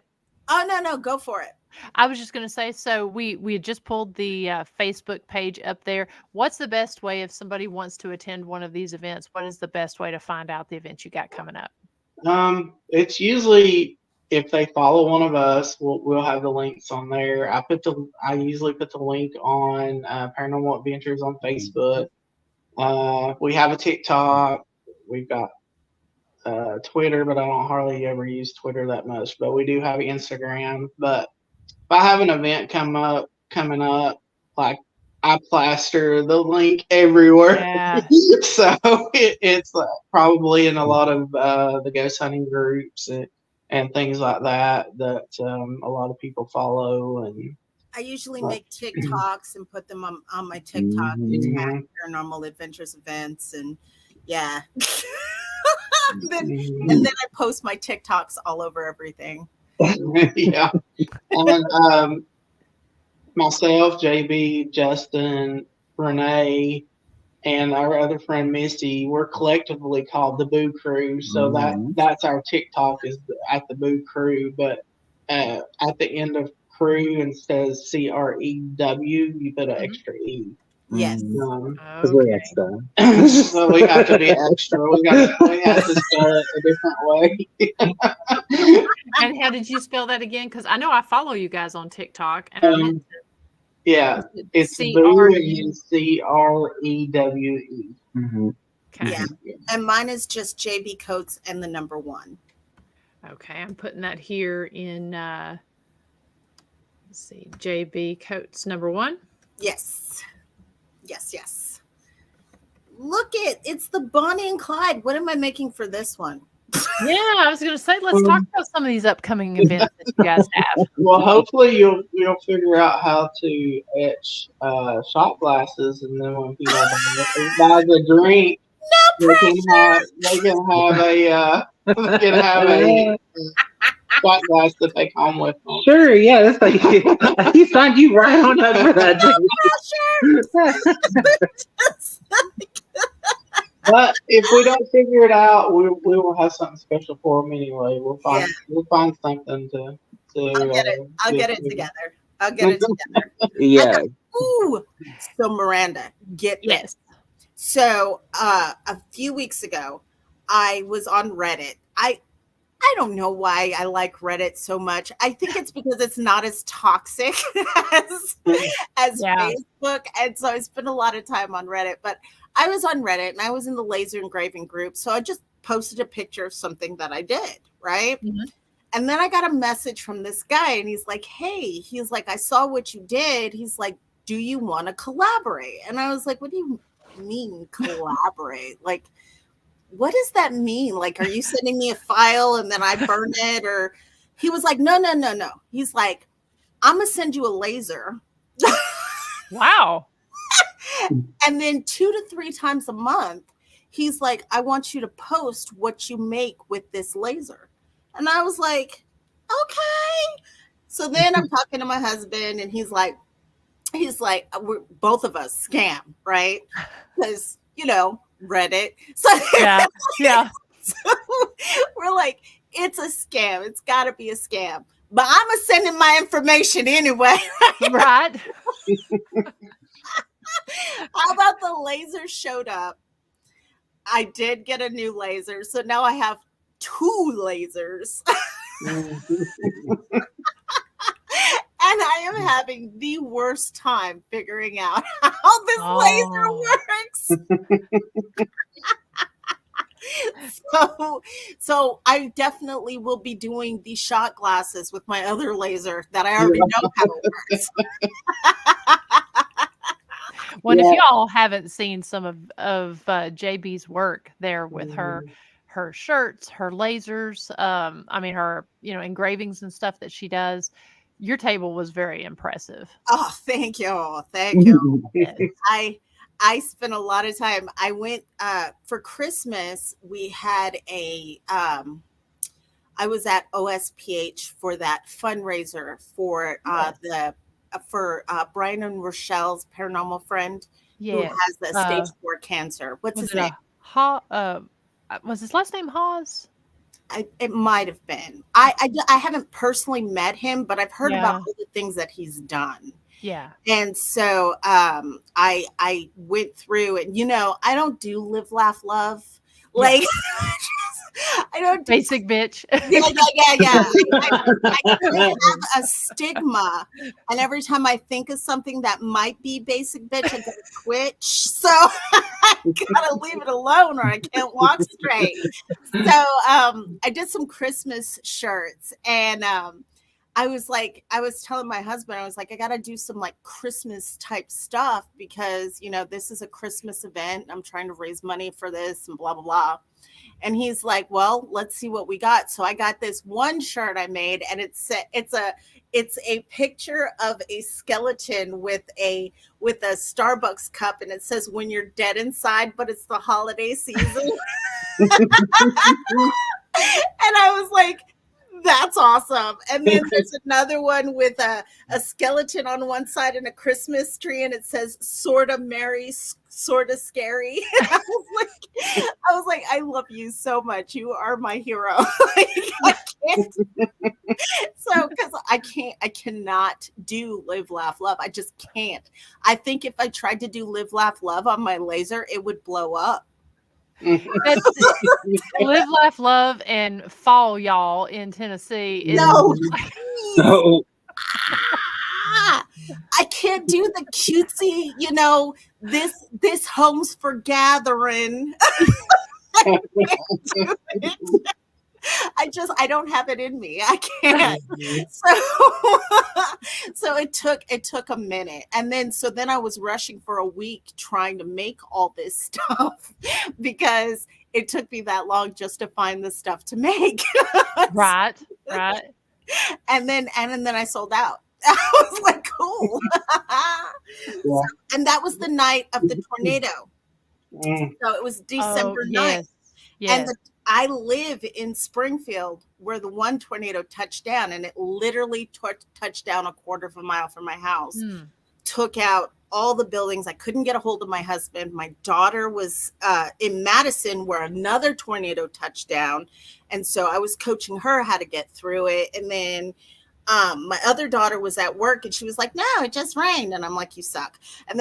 oh no, go for it. I was just going to say, so we had just pulled the Facebook page up there. What's the best way if somebody wants to attend one of these events? What is the best way to find out the events you got coming up? It's usually if they follow one of us, we'll have the links on there. I usually put the link on Paranormal Adventures on Facebook. We have a TikTok. We've got Twitter, but I don't hardly ever use Twitter that much. But we do have Instagram. But if I have an event coming up, like I plaster the link everywhere. Yeah. So it's probably in a lot of the ghost hunting groups and things like that a lot of people follow. And I usually make TikToks and put them on my TikTok and tag Paranormal Adventures events, and yeah. and then I post my TikToks all over everything. Yeah. And myself, JB, Justin, Renee, and our other friend Misty, we're collectively called the Boo Crew. So that's our TikTok is at the Boo Crew, but at the end of Crew, instead of CREW, you put an extra E. Yes. Because we're extra. So we have to be extra. We have to spell it a different way. And how did you spell that again? Because I know I follow you guys on TikTok. And yeah, it's CREWE. Okay. Yeah, and mine is just JB Coates and the number 1. Okay, I'm putting that here in. Let's see, JB Coates number 1. Yes. Look it's the Bonnie and Clyde. What am I making for this one? Yeah, I was going to say, let's talk about some of these upcoming events that you guys have. Well, hopefully you'll figure out how to etch shot glasses, and then when people buy the drink, they can have a shot glass to take home with them. Sure, yeah, that's like he signed you right on up for that. But if we don't figure it out, we will have something special for them anyway. We'll find something to. I'll get it together. Yeah. Ooh. So Miranda, get this. So a few weeks ago, I was on Reddit. I don't know why I like Reddit so much. I think it's because it's not as toxic as Facebook. And so I spent a lot of time on Reddit. But I was on Reddit and I was in the laser engraving group. So I just posted a picture of something that I did, right? Mm-hmm. And then I got a message from this guy and he's like, hey, he's like, I saw what you did. He's like, do you want to collaborate? And I was like, what do you mean collaborate? Like, what does that mean? Like, are you sending me a file and then I burn it? Or he was like, no. He's like, I'm going to send you a laser. Wow. And then 2 to 3 times a month, he's like, I want you to post what you make with this laser. And I was like, okay. So then I'm talking to my husband and he's like, he's like, we're both of us scam, right? Because, Reddit. So, Yeah. so we're like, it's a scam. It's got to be a scam. But I'm sending my information anyway. Right. How about the laser showed up? I did get a new laser. So now I have 2 lasers. And I am having the worst time figuring out how this laser works. So I definitely will be doing the shot glasses with my other laser that I already know how it works. Well, if y'all haven't seen some of JB's work there with her shirts, her lasers, her engravings and stuff that she does, your table was very impressive. Oh, thank you. Thank you. I spent a lot of time. I went for Christmas. We had I was at OSPH for that fundraiser for Brian and Rochelle's paranormal friend who has the stage 4 cancer. What's his name? Was his last name Hawes? It might have been. I haven't personally met him, but I've heard about all the things that he's done. Yeah. And so I went through and, I don't do live, laugh, love. Like, I don't do basic bitch. Yeah. I have a stigma. And every time I think of something that might be basic bitch, I get a twitch. So I gotta leave it alone or I can't walk straight. So I did some Christmas shirts and I was telling my husband, I was like, I got to do some like Christmas type stuff because, this is a Christmas event. I'm trying to raise money for this and blah, blah, blah. And he's like, well, let's see what we got. So I got this one shirt I made and it's a picture of a skeleton with a Starbucks cup. And it says, when you're dead inside, but it's the holiday season. And I was like, that's awesome. And then there's another one with a skeleton on one side and a Christmas tree, and it says "Sorta Merry, Sorta Scary." I was like, I love you so much. You are my hero. I can't. So, because I cannot do live, laugh, love. I just can't. I think if I tried to do live, laugh, love on my laser, it would blow up. Live, laugh, love, and fall, y'all, in Tennessee. No. I can't do the cutesy, this home's for gathering. I can't do it. I don't have it in me. I can't. So it took a minute. And then I was rushing for a week trying to make all this stuff because it took me that long just to find the stuff to make. Right. And then I sold out. I was like, cool. And that was the night of the tornado. So it was December 9th. Yes. And I live in Springfield where the one tornado touched down, and it literally touched down a quarter of a mile from my house, took out all the buildings. I couldn't get a hold of my husband. My daughter was in Madison where another tornado touched down. And so I was coaching her how to get through it. And then my other daughter was at work and she was like, no, it just rained. And I'm like, you suck. And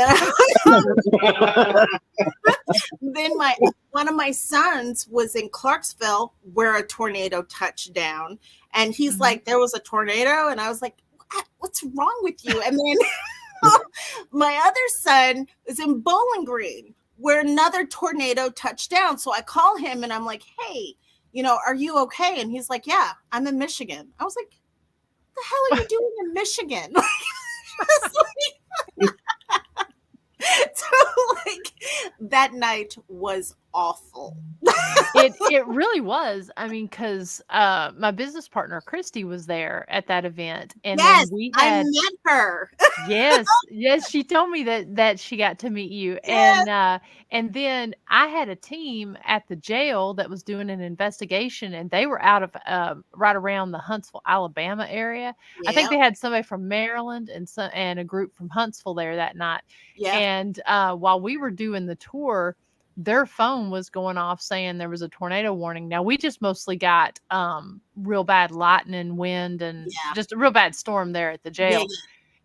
then one of my sons was in Clarksville where a tornado touched down. And he's like, there was a tornado. And I was like, what's wrong with you? And then my other son is in Bowling Green where another tornado touched down. So I call him and I'm like, hey, are you okay? And he's like, yeah, I'm in Michigan. I was like, what the hell are you doing in Michigan? So that night was awful. It really was. I mean, because my business partner Christy was there at that event, and Yes, then we I had met her. yes, she told me that she got to meet you, Yes. and then I had a team at the jail that was doing an investigation, and they were out of right around the Huntsville, Alabama area. I think Yep. they had somebody from Maryland and a group from Huntsville there that night. Yeah. And while we were doing the tour, their phone was going off saying there was a tornado warning. Now we just mostly got real bad lightning, wind, and Yeah. just a real bad storm there at the Yeah. jail.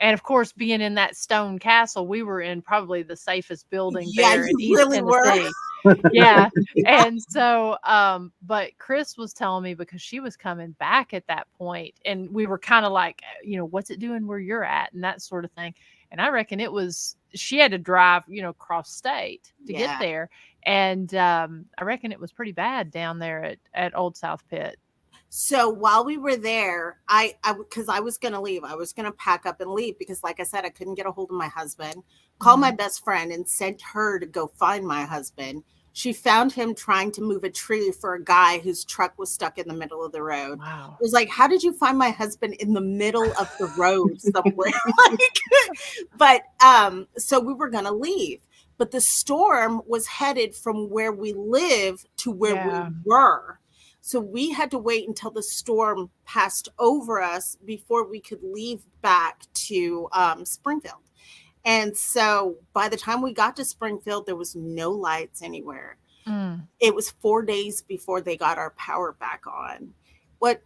And of course, being in that stone castle, we were in probably the safest building Yeah, there in you East really were. Tennessee. Yeah. And so, but Chris was telling me because she was coming back at that point, and we were kind of like, what's it doing where you're at and that sort of thing. And I reckon she had to drive, cross state to get there. And I reckon it was pretty bad down there at Old South Pitt. So while we were there, because I was going to leave, I was going to pack up and leave because, like I said, I couldn't get a hold of my husband. Called my best friend and sent her to go find my husband. She found him trying to move a tree for a guy whose truck was stuck in the middle of the road. Wow. It was like, how did you find my husband in the middle of the road somewhere? So we were going to leave. But the storm was headed from where we live to where we were. So we had to wait until the storm passed over us before we could leave back to Springfield. And so by the time we got to Springfield, there was no lights anywhere. It was 4 days before they got our power back on.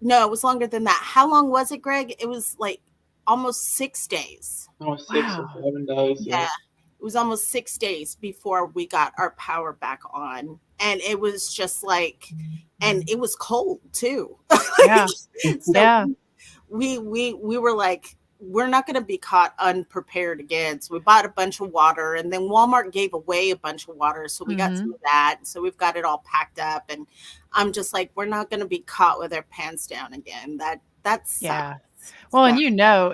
No, it was longer than that. How long was it, Greg? It was like almost 6 days. Almost 6 or 7 days. Yeah. It was almost 6 days before we got our power back on. And it was just like, and it was cold too. Yeah. So we were like, we're not going to be caught unprepared again. So we bought a bunch of water, and then Walmart gave away a bunch of water. So we got some of that. So we've got it all packed up, and I'm just like, we're not going to be caught with our pants down again. That's Well, and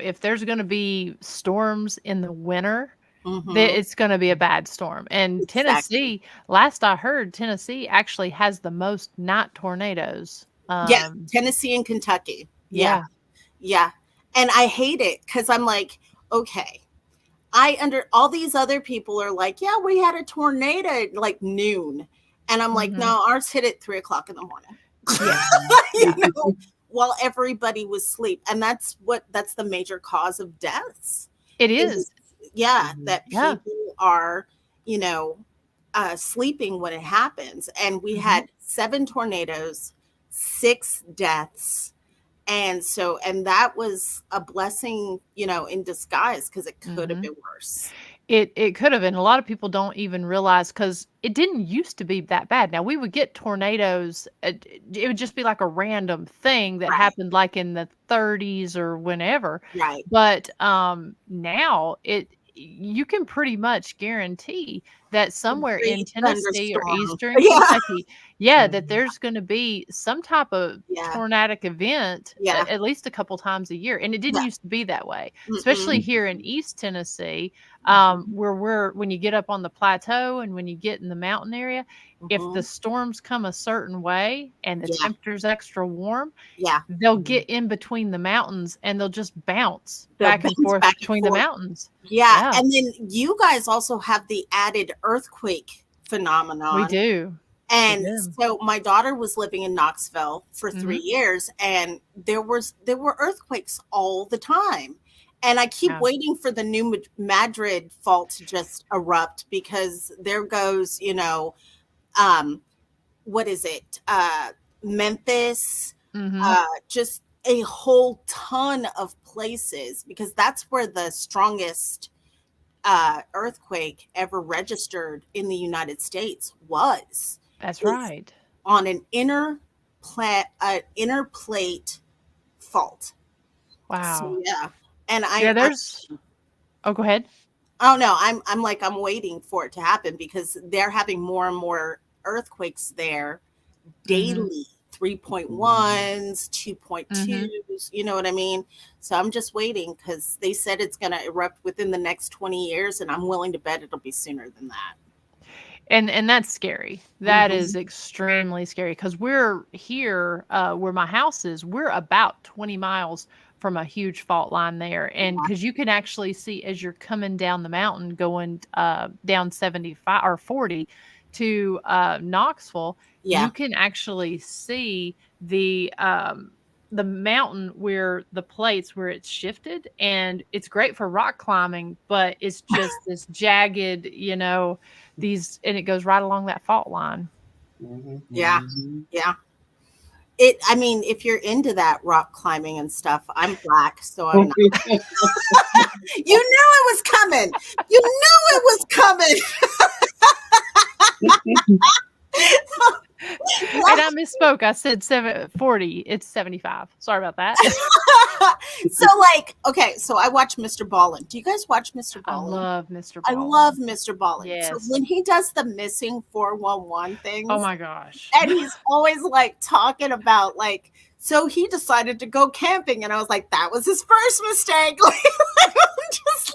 if there's going to be storms in the winter, it's going to be a bad storm. And Tennessee, last I heard, Tennessee actually has the most night tornadoes. Tennessee and Kentucky. Yeah. And I hate it because I'm like, okay, all these other people are like, yeah, we had a tornado at like noon. And I'm like, no, ours hit at 3:00 in the morning. While everybody was asleep. And that's the major cause of deaths. It is. That people are, sleeping when it happens. And we had 7 tornadoes, 6 deaths. And that was a blessing, in disguise, because it could have been worse. It could have, and a lot of people don't even realize because it didn't used to be that bad. Now we would get tornadoes; it would just be like a random thing that happened, like in the 30s or whenever. Right. But now you can pretty much guarantee that somewhere in Tennessee or Eastern Kentucky, that there's going to be some type of tornadic event at least a couple times a year. And it didn't used to be that way, especially here in East Tennessee, when you get up on the plateau and when you get in the mountain area, if the storms come a certain way and the temperature's extra warm, they'll get in between the mountains and they'll just bounce back and forth between the mountains. Yeah. And then you guys also have the added earthquake phenomenon. We do. And so my daughter was living in Knoxville for 3 years, and there were earthquakes all the time. And I keep waiting for the new Madrid fault to just erupt, because there goes, what is it? Memphis, just a whole ton of places, because that's where the strongest earthquake ever registered in the United States was. That's right. On an inner plate fault. Wow. So, and go ahead. Oh no, I'm waiting for it to happen, because they're having more and more earthquakes there daily. 3.1s, 2.2s, you know what I mean? So I'm just waiting, because they said it's going to erupt within the next 20 years, and I'm willing to bet it'll be sooner than that. And that's scary. That is extremely scary, because we're here where my house is. We're about 20 miles from a huge fault line there, and because you can actually see as you're coming down the mountain, going down 75 or 40 to Knoxville, you can actually see the mountain where the plates where it's shifted, and it's great for rock climbing, but it's just this jagged, these, and it goes right along that fault line. Yeah. I mean, if you're into that rock climbing and stuff, I'm black, so I'm not. You knew it was coming. You knew it was coming. And I misspoke. I said 40. It's 75. Sorry about that. So so I watch Mr. Ballin. Do you guys watch Mr. Ballin? I love Mr. Ballin. I love Mr. Ballin. Yes. So when he does the missing 411 things. Oh my gosh. And he's always talking about so he decided to go camping, and I was like, that was his first mistake. I'm just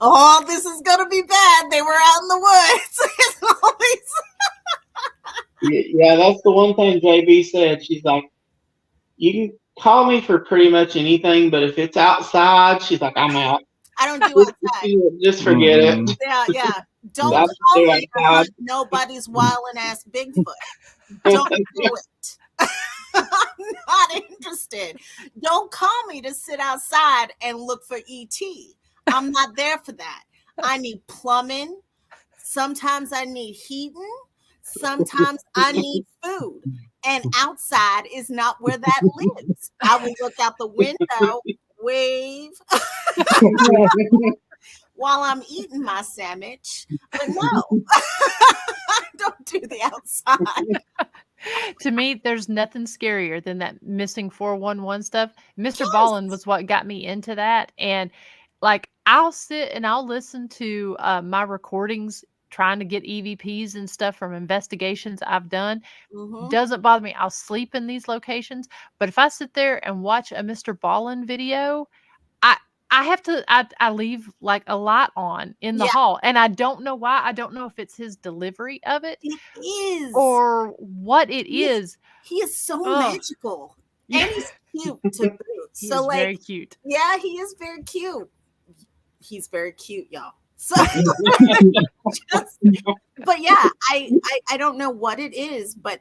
oh, this is gonna be bad. They were out in the woods. It's always Yeah, that's the one thing JB said. She's like, you can call me for pretty much anything, but if it's outside, she's like, I'm out. I don't do outside. Just forget it. Yeah. Don't call me because nobody's wilding ass Bigfoot. Don't do it. I'm not interested. Don't call me to sit outside and look for ET. I'm not there for that. I need plumbing. Sometimes I need heating. Sometimes I need food, and outside is not where that lives. I will look out the window, wave while I'm eating my sandwich, but no, I don't do the outside. To me, there's nothing scarier than that missing 411 stuff. Mr. Ballin was what got me into that, and I'll sit and I'll listen to my recordings, trying to get EVPs and stuff from investigations I've done. Doesn't bother me. I'll sleep in these locations. But if I sit there and watch a Mr. Ballin video, I have to, I leave a light on in the hall. And I don't know why. I don't know if it's his delivery of it. It is. Or what it is. He is so magical. And he's cute to boot. He's very cute. Yeah, he is very cute. He's very cute, y'all. So, but yeah, I don't know what it is, but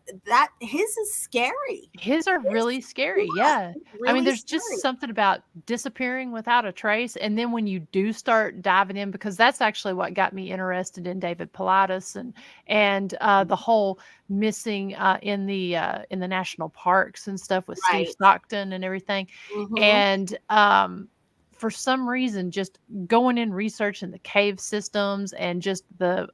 his is scary. His are really scary. Yeah. Really I mean, there's scary. just something about disappearing without a trace. And then when you do start diving in, because that's actually what got me interested in David Pilatus and the whole missing in the national parks and stuff with Steve Stockton and everything. And for some reason, just going in researching the cave systems and just the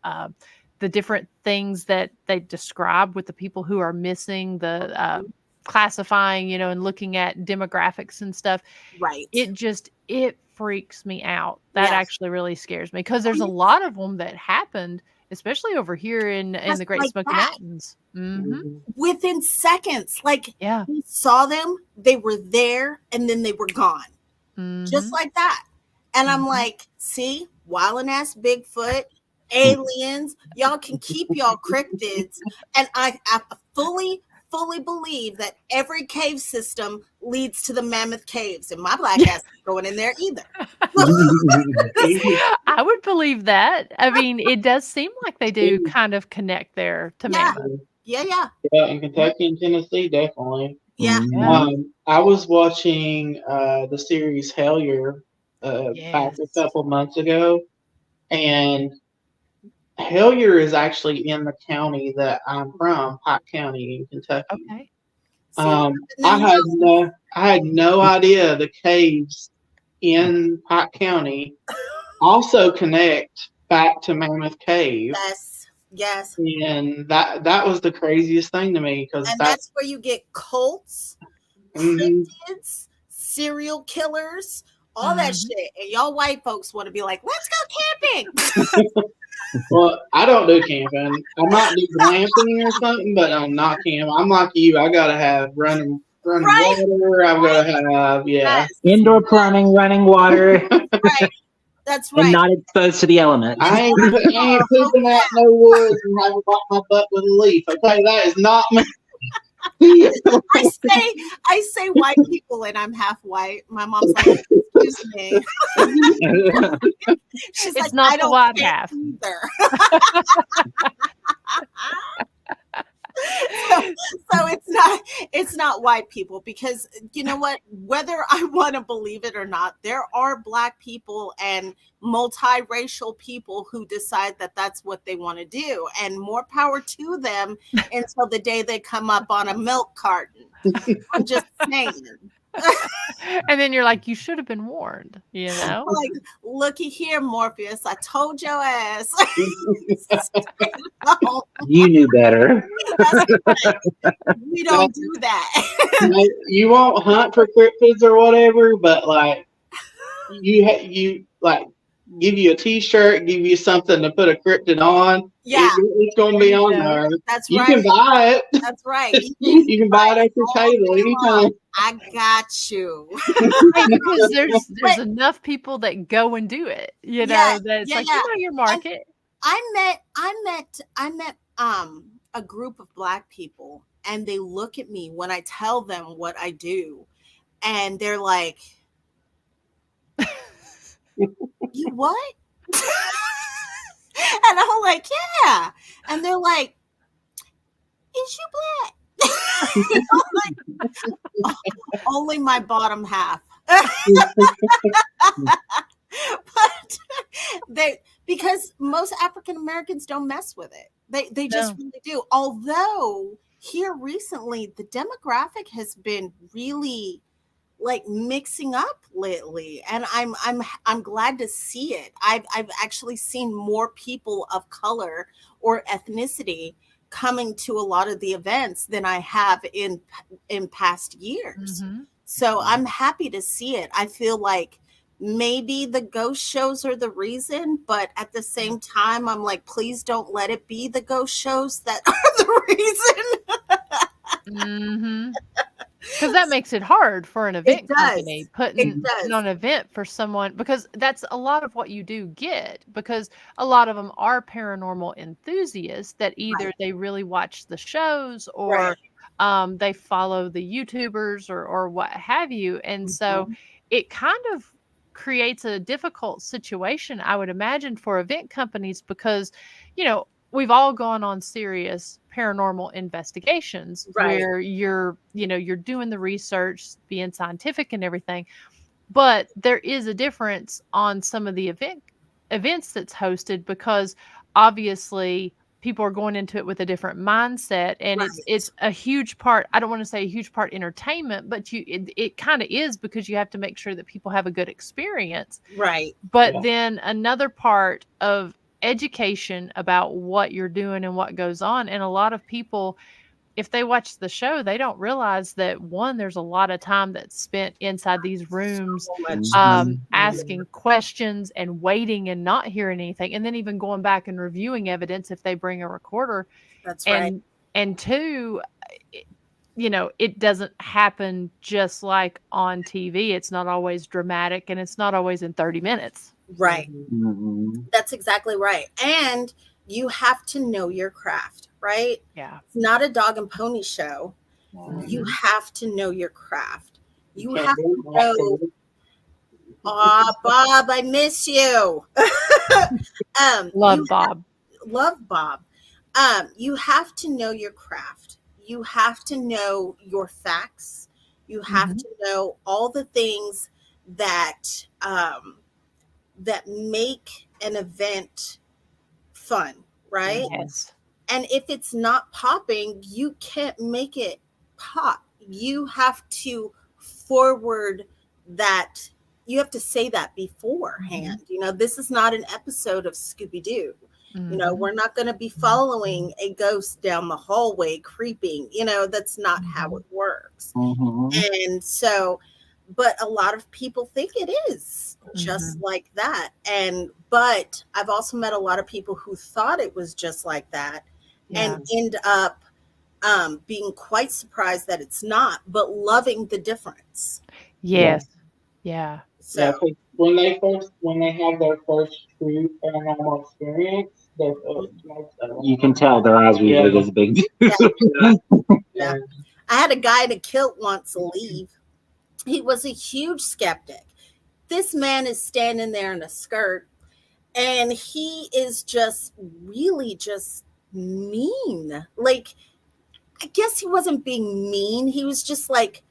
different things that they describe with the people who are missing, the classifying, and looking at demographics and stuff. Right. It freaks me out. That actually really scares me, because there's a lot of them that happened, especially over here in the Great Smoky Mountains. Within seconds. We saw them, they were there, and then they were gone. Just like that. And I'm like, see, wildin' ass Bigfoot, aliens, y'all can keep y'all cryptids. And I fully believe that every cave system leads to the Mammoth Caves, and my black ass ain't going in there either. I would believe that. I mean, it does seem like they do kind of connect there to Mammoth. Yeah, in Kentucky and Tennessee, definitely. Yeah. I was watching the series Hellier back a couple months ago, and Hellier is actually in the county that I'm from, Pike County in Kentucky. Okay. I had no idea the caves in Pike County also connect back to Mammoth Cave. Yes. And that was the craziest thing to me, because that's where you get cults, cryptids, serial killers, all that shit. And y'all white folks want to be like, let's go camping. Well, I don't do camping. I might do glamping or something, but I'm not camping. I'm like you. I gotta have running water. I've gotta have indoor plumbing, running water. Right. That's and right. not exposed to the elements. I ain't pooping out no woods and having got my butt with a leaf. Okay, that is not me. I say white people, and I'm half white. My mom's like, excuse me. She's It's like, not I the don't white care half. either. So it's not white people, because you know what, whether I want to believe it or not, there are Black people and multiracial people who decide that that's what they want to do, and more power to them until the day they come up on a milk carton. I'm just saying. And then you're like, you should have been warned, you know? Like, looky here, Morpheus, I told your ass. You knew better. That's right. We don't do that. You won't hunt for cryptids or whatever, but like you like give you a T-shirt, give you something to put a cryptid on. Yeah, it's going to be on there. that's You right. can buy it. That's right. You can buy it at your table anytime. I got you. Hey, because there's enough people that go and do it, you know, Yeah, that's yeah, like, yeah. you know, your market. I met a group of Black people, and they look at me when I tell them what I do, and they're like, you what? And I'm like, yeah. And they're like, is you Black? Like, only my bottom half. But because most African Americans don't mess with it. They just really do. Although here recently, the demographic has been really like mixing up lately, and I'm glad to see it. I've actually seen more people of color or ethnicity coming to a lot of the events than I have in past years. Mm-hmm. So I'm happy to see it. I feel like maybe the ghost shows are the reason, but at the same time, I'm like, please don't let it be the ghost shows that are the reason. Mm-hmm. Because that makes it hard for an event company putting on an event for someone, because that's a lot of what you do get, because a lot of them are paranormal enthusiasts that either they really watch the shows or they follow the YouTubers or what have you. And so it kind of creates a difficult situation, I would imagine, for event companies, because, you know, we've all gone on serious paranormal investigations where you're doing the research, being scientific and everything. But there is a difference on some of the events that's hosted, because obviously people are going into it with a different mindset, and it's a huge part. I don't want to say a huge part entertainment, but it kind of is, because you have to make sure that people have a good experience. Right. But then another part of education about what you're doing and what goes on. And a lot of people, if they watch the show, they don't realize that, one, there's a lot of time that's spent inside these rooms, asking questions and waiting and not hearing anything. And then even going back and reviewing evidence if they bring a recorder. That's right. And two, you know, it doesn't happen just like on TV. It's not always dramatic, and it's not always in 30 minutes. Right. That's exactly right. And you have to know your craft, right? Yeah. It's not a dog and pony show. You have to know your craft. You have to know. Bob, I miss you. Love Bob. Love Bob. You have to know your craft. You have to know your facts. You have to know all the things that that make an event fun, right? Yes. And if it's not popping, you can't make it pop. You have to forward that. You have to say that beforehand. You know, this is not an episode of Scooby-Doo. You know, we're not going to be following a ghost down the hallway creeping. You know, that's not how it works. And so, but a lot of people think it is just like that. But I've also met a lot of people who thought it was just like that and end up being quite surprised that it's not, but loving the difference. Yes. Yeah. So when they have their first true paranormal experience, their You can tell their eyes were this big. Yeah. I had a guy in a kilt once leave. He was a huge skeptic. This man is standing there in a skirt, and he is just really just mean. Like, I guess he wasn't being mean. He was just like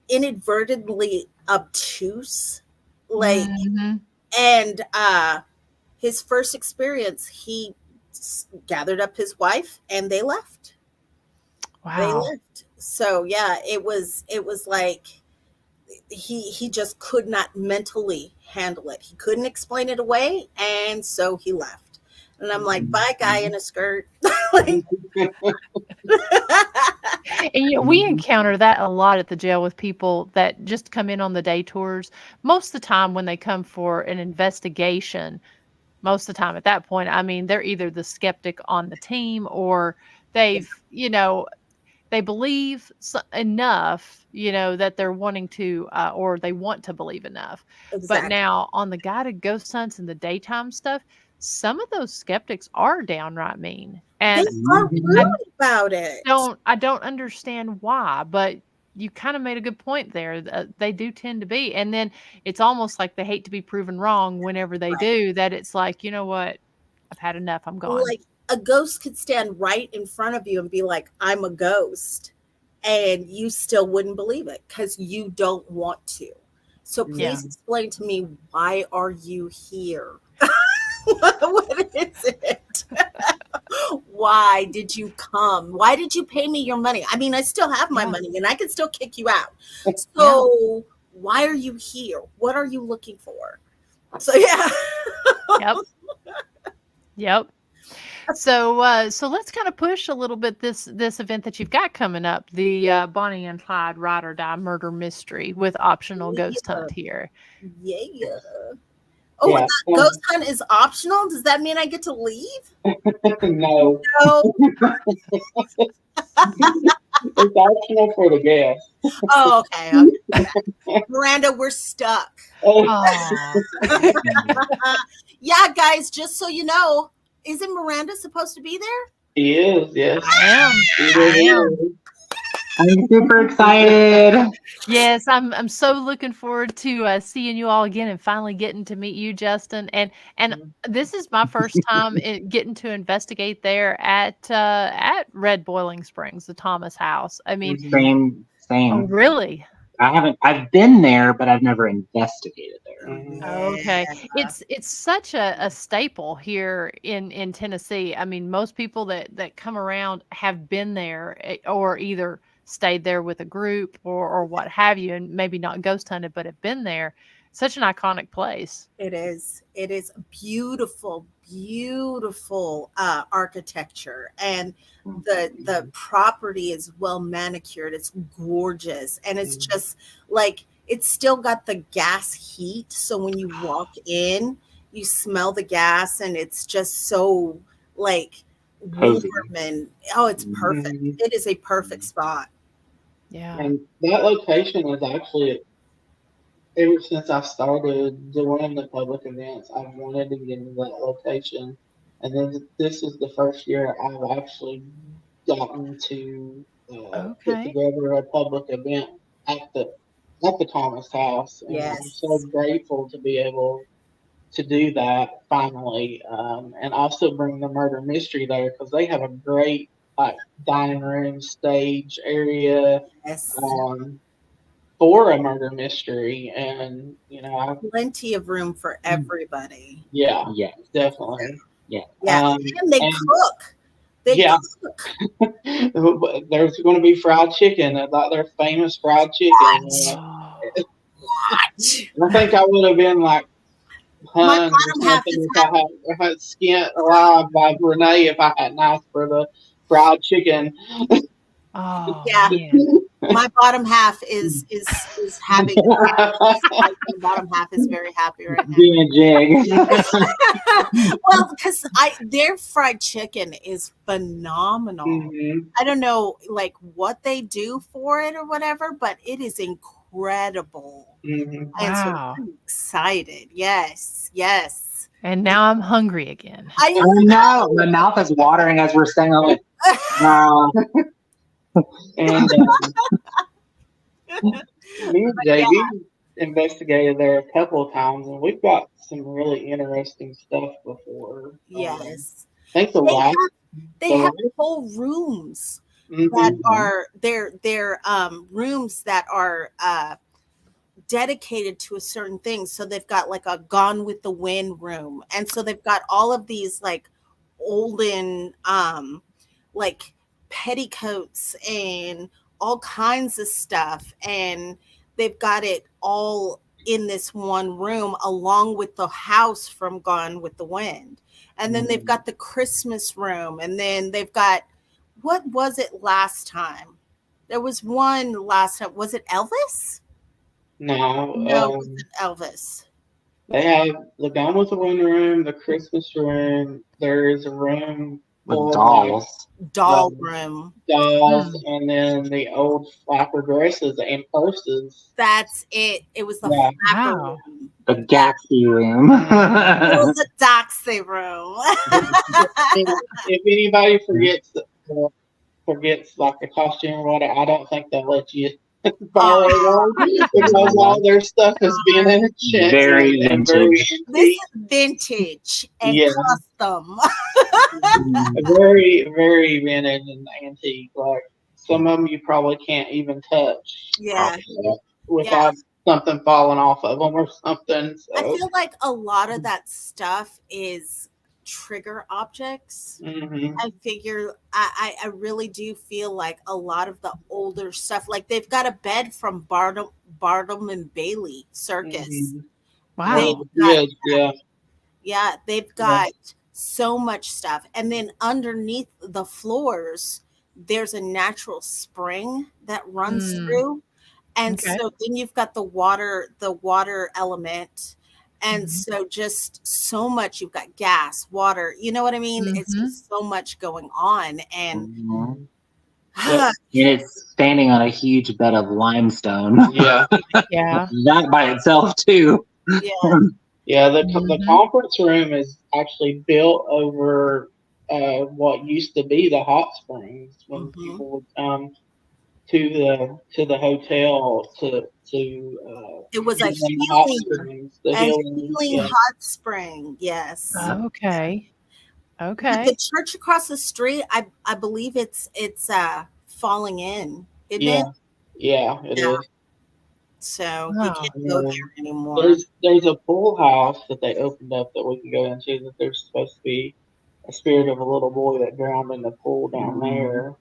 inadvertently obtuse. Like, and his first experience, he gathered up his wife and they left. Wow. They left. So yeah, it was like he just could not mentally handle it. He couldn't explain it away, and so he left. And I'm like, bye, guy in a skirt. Like, And we encounter that a lot at the jail with people that just come in on the day tours. Most of the time when they come for an investigation, most of the time at that point, I mean, they're either the skeptic on the team or they've, they believe enough, that they're wanting to, or they want to believe enough. exactly. But now on the guided ghost hunts and the daytime stuff, some of those skeptics are downright mean. And They are rude about it. I don't understand why, but you kind of made a good point there. They do tend to be. And then it's almost like they hate to be proven wrong whenever they do, that it's like, you know what? I've had enough. I'm gone. Like, a ghost could stand right in front of you and be like, I'm a ghost. And you still wouldn't believe it because you don't want to. So please explain to me, why are you here? What is it? Why did you come? Why did you pay me your money? I mean, I still have my money and I can still kick you out. So why are you here? What are you looking for? So Yep. So let's kind of push a little bit this event that you've got coming up, the Bonnie and Clyde Ride or Die Murder Mystery with optional ghost hunt here. Yeah. Oh, ghost hunt is optional? Does that mean I get to leave? No. It's optional for the guests. Oh, okay. Miranda, we're stuck. Yeah, guys, just so you know, isn't Miranda supposed to be there? He is, yes. I am. I'm super excited. Yes, I'm so looking forward to seeing you all again and finally getting to meet you, Justin. And this is my first time getting to investigate there at Red Boiling Springs, the Thomas House. I mean, same. Oh, really? I've been there, but I've never investigated there. Okay. It's such a staple here in Tennessee. I mean, most people that come around have been there or either stayed there with a group or what have you, and maybe not ghost hunted, but have been there. Such an iconic place. It is beautiful architecture, and the property is well manicured. It's gorgeous, and it's just like, it's still got the gas heat, so when you walk in you smell the gas, and it's just so like warm, and it's perfect. It is a perfect spot. Yeah. And that location is actually, ever since I started doing the public events, I've wanted to get into that location. And then this is the first year I've actually gotten to put together a public event at the Thomas House. And I'm so grateful to be able to do that finally, and also bring the murder mystery there, because they have a great dining room stage area for a murder mystery, and plenty of room for everybody. Yeah, definitely. And they cook. Cook. There's going to be fried chicken. About their famous fried chicken. What? I think I would have been like hung or something if I had skinned alive by Renee if I hadn't asked for the fried chicken. Oh, yeah. Man. My bottom half is having. My bottom half is very happy right now. Being a jig. Well, because their fried chicken is phenomenal. I don't know like what they do for it or whatever, but it is incredible. incredible. Mhm. And so Wow. I'm excited. Yes, yes. And now I'm hungry again. I I know. My mouth is watering as we're saying. I'm like, wow. And me and JB investigated there a couple of times, and we've got some really interesting stuff before. yes. I think the They last. They have whole rooms that are they're rooms that are dedicated to a certain thing. So they've got like a Gone with the Wind room, and so they've got all of these like olden like petticoats and all kinds of stuff, and they've got it all in this one room along with the house from Gone with the Wind. And then they've got the Christmas room, and then they've got, what was it last time? There was one last time. Was it Elvis? No, No, it wasn't Elvis. they have the Gone with the Wind room, the Christmas room. There is a room With for dolls. Doll room. dolls, and then the old flapper dresses and purses. That's it. It was the Yeah. flapper Wow. room. The Gaxi room. It was the Doxy room. If anybody forgets like a costume or whatever, I don't think they'll let you borrow one because all their stuff is vintage, Very and very vintage. This antique. is vintage and Yeah. custom. Very, very vintage and antique. Like some of them you probably can't even touch Yeah. without something falling off of them or something. I So, feel like a lot of that stuff is trigger objects. mhm. I figure I really do feel like a lot of the older stuff, like they've got a bed from Barnum and Bailey Circus. Mhm. Wow. Yeah. They've got so much stuff. And then underneath the floors, there's a natural spring that runs through. And Okay. so then you've got the water element. And so just so much, you've got gas, water, you know what I mean? It's just so much going on. And Mhm. And it's standing on a huge bed of limestone. Yeah. Yeah. That by itself, too. Yeah, the conference room is actually built over what used to be the hot springs when people would come to the hotel to it was a get in the hot healing, springs, the a healing. healing Yeah. hot spring. Yes. Okay. But Okay. the church across the street, I believe it's falling in. Isn't Yeah. it? Yeah, it Yeah. is. So you Wow. can't go there anymore. There's a pool house that they opened up that we can go into that there's supposed to be a spirit of a little boy that drowned in the pool down there.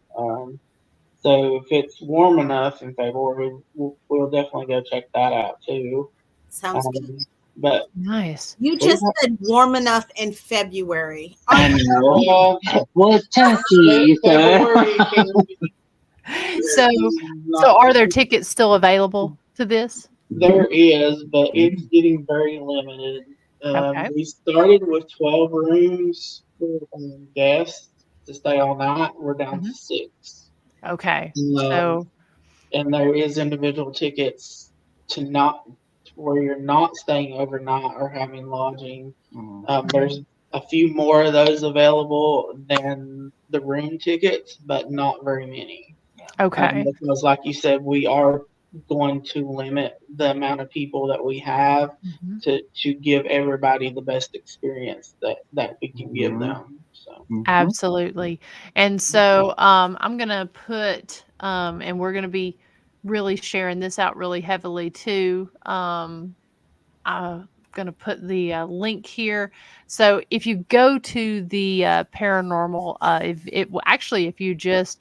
So if it's warm enough in February, we'll definitely go check that out too. Sounds good. But Nice. You just said warm enough in February. I know. Well, it's Tennessee. February So are there tickets still available to this? There is, but it's getting very limited. Okay. We started with 12 rooms for guests to stay all night. We're down to 6. Okay. So And there is individual tickets to where you're not staying overnight or having lodging. There's a few more of those available than the room tickets, but not very many. okay. Because, like you said, we are going to limit the amount of people that we have to give everybody the best experience that we can give them. So Absolutely. And so I'm going to put, and we're going to be really sharing this out really heavily too. I'm going to put the link here. So if you go to the paranormal, if you just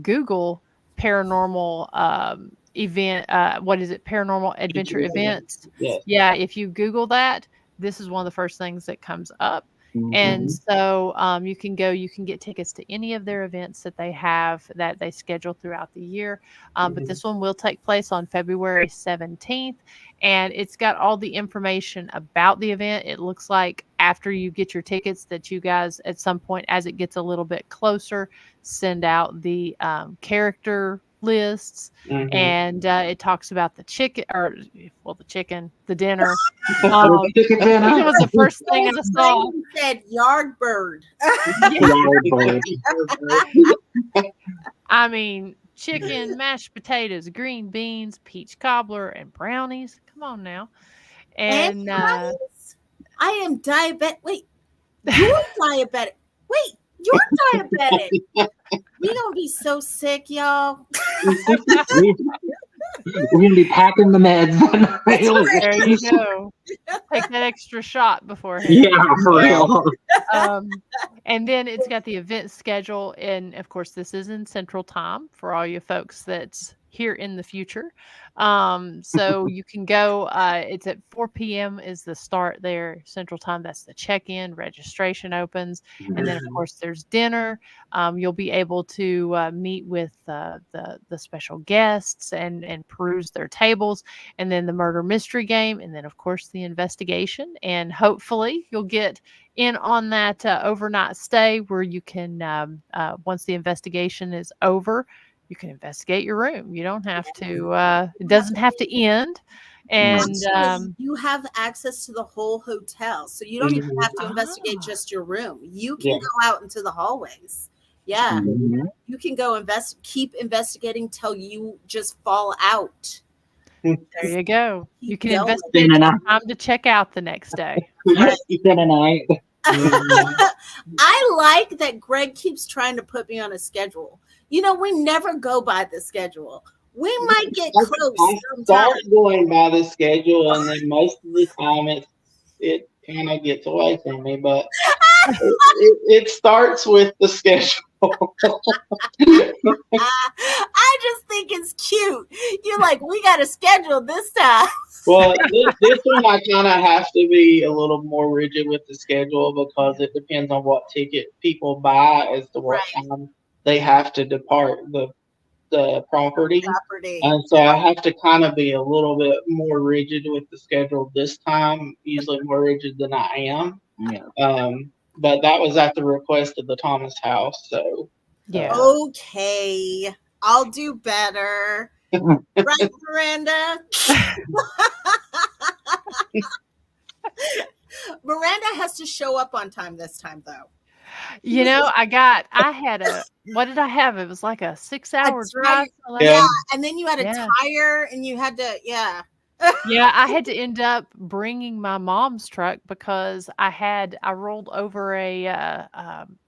Google paranormal event, what is it? Paranormal adventure events. yes. Yeah. If you Google that, this is one of the first things that comes up. And so you can get tickets to any of their events that they have that they schedule throughout the year. But this one will take place on February 17th. And it's got all the information about the event. It looks like after you get your tickets that you guys at some point, as it gets a little bit closer, send out the character lists, Mhm. and it talks about the chicken, the dinner. Chicken dinner. It was the first thing I saw. Brandon said yard bird. I mean, chicken, mashed potatoes, green beans, peach cobbler, and brownies. Come on now. And brownies? I am diabetic. Wait, you're diabetic. Wait, you're diabetic. We gonna be so sick, y'all. We're gonna be packing the meds. there you go. Take that extra shot beforehand. Yeah, for real. And then it's got the event schedule, and of course, this is in Central Time for all you folks that's here in the future. So you can go. It's at 4 p.m. is the start there, Central Time. That's the check-in. Registration opens, and then of course there's dinner. You'll be able to meet with the special guests and peruse their tables, and then the murder mystery game, and then of course the investigation. And hopefully you'll get in on that overnight stay where you can, once the investigation is over, you can investigate your room. You don't have to. It doesn't have to end. And you have access to the whole hotel, so you don't even have to investigate just your room. You can go out into the hallways. Yeah, you can go keep investigating till you just fall out. There you go. You can investigate time to check out the next day. Spend a night. I like that Gregg keeps trying to put me on a schedule. You know, we never go by the schedule. We might get close. I start going by the schedule, and then most of the time it kind of gets away from me. But it starts with the schedule. I just think it's cute. You're like, we got a schedule this time. Well, this one I kind of have to be a little more rigid with the schedule because it depends on what ticket people buy as to what time they have to depart the property. And so I have to kind of be a little bit more rigid with the schedule this time, usually more rigid than I am. Yeah. But that was at the request of the Thomas house. So okay, I'll do better. Right, Miranda? Miranda has to show up on time this time, though. You know, what did I have? It was like a 6-hour drive. Yeah, and then you had a tire, and you had to, yeah, I had to end up bringing my mom's truck because I rolled over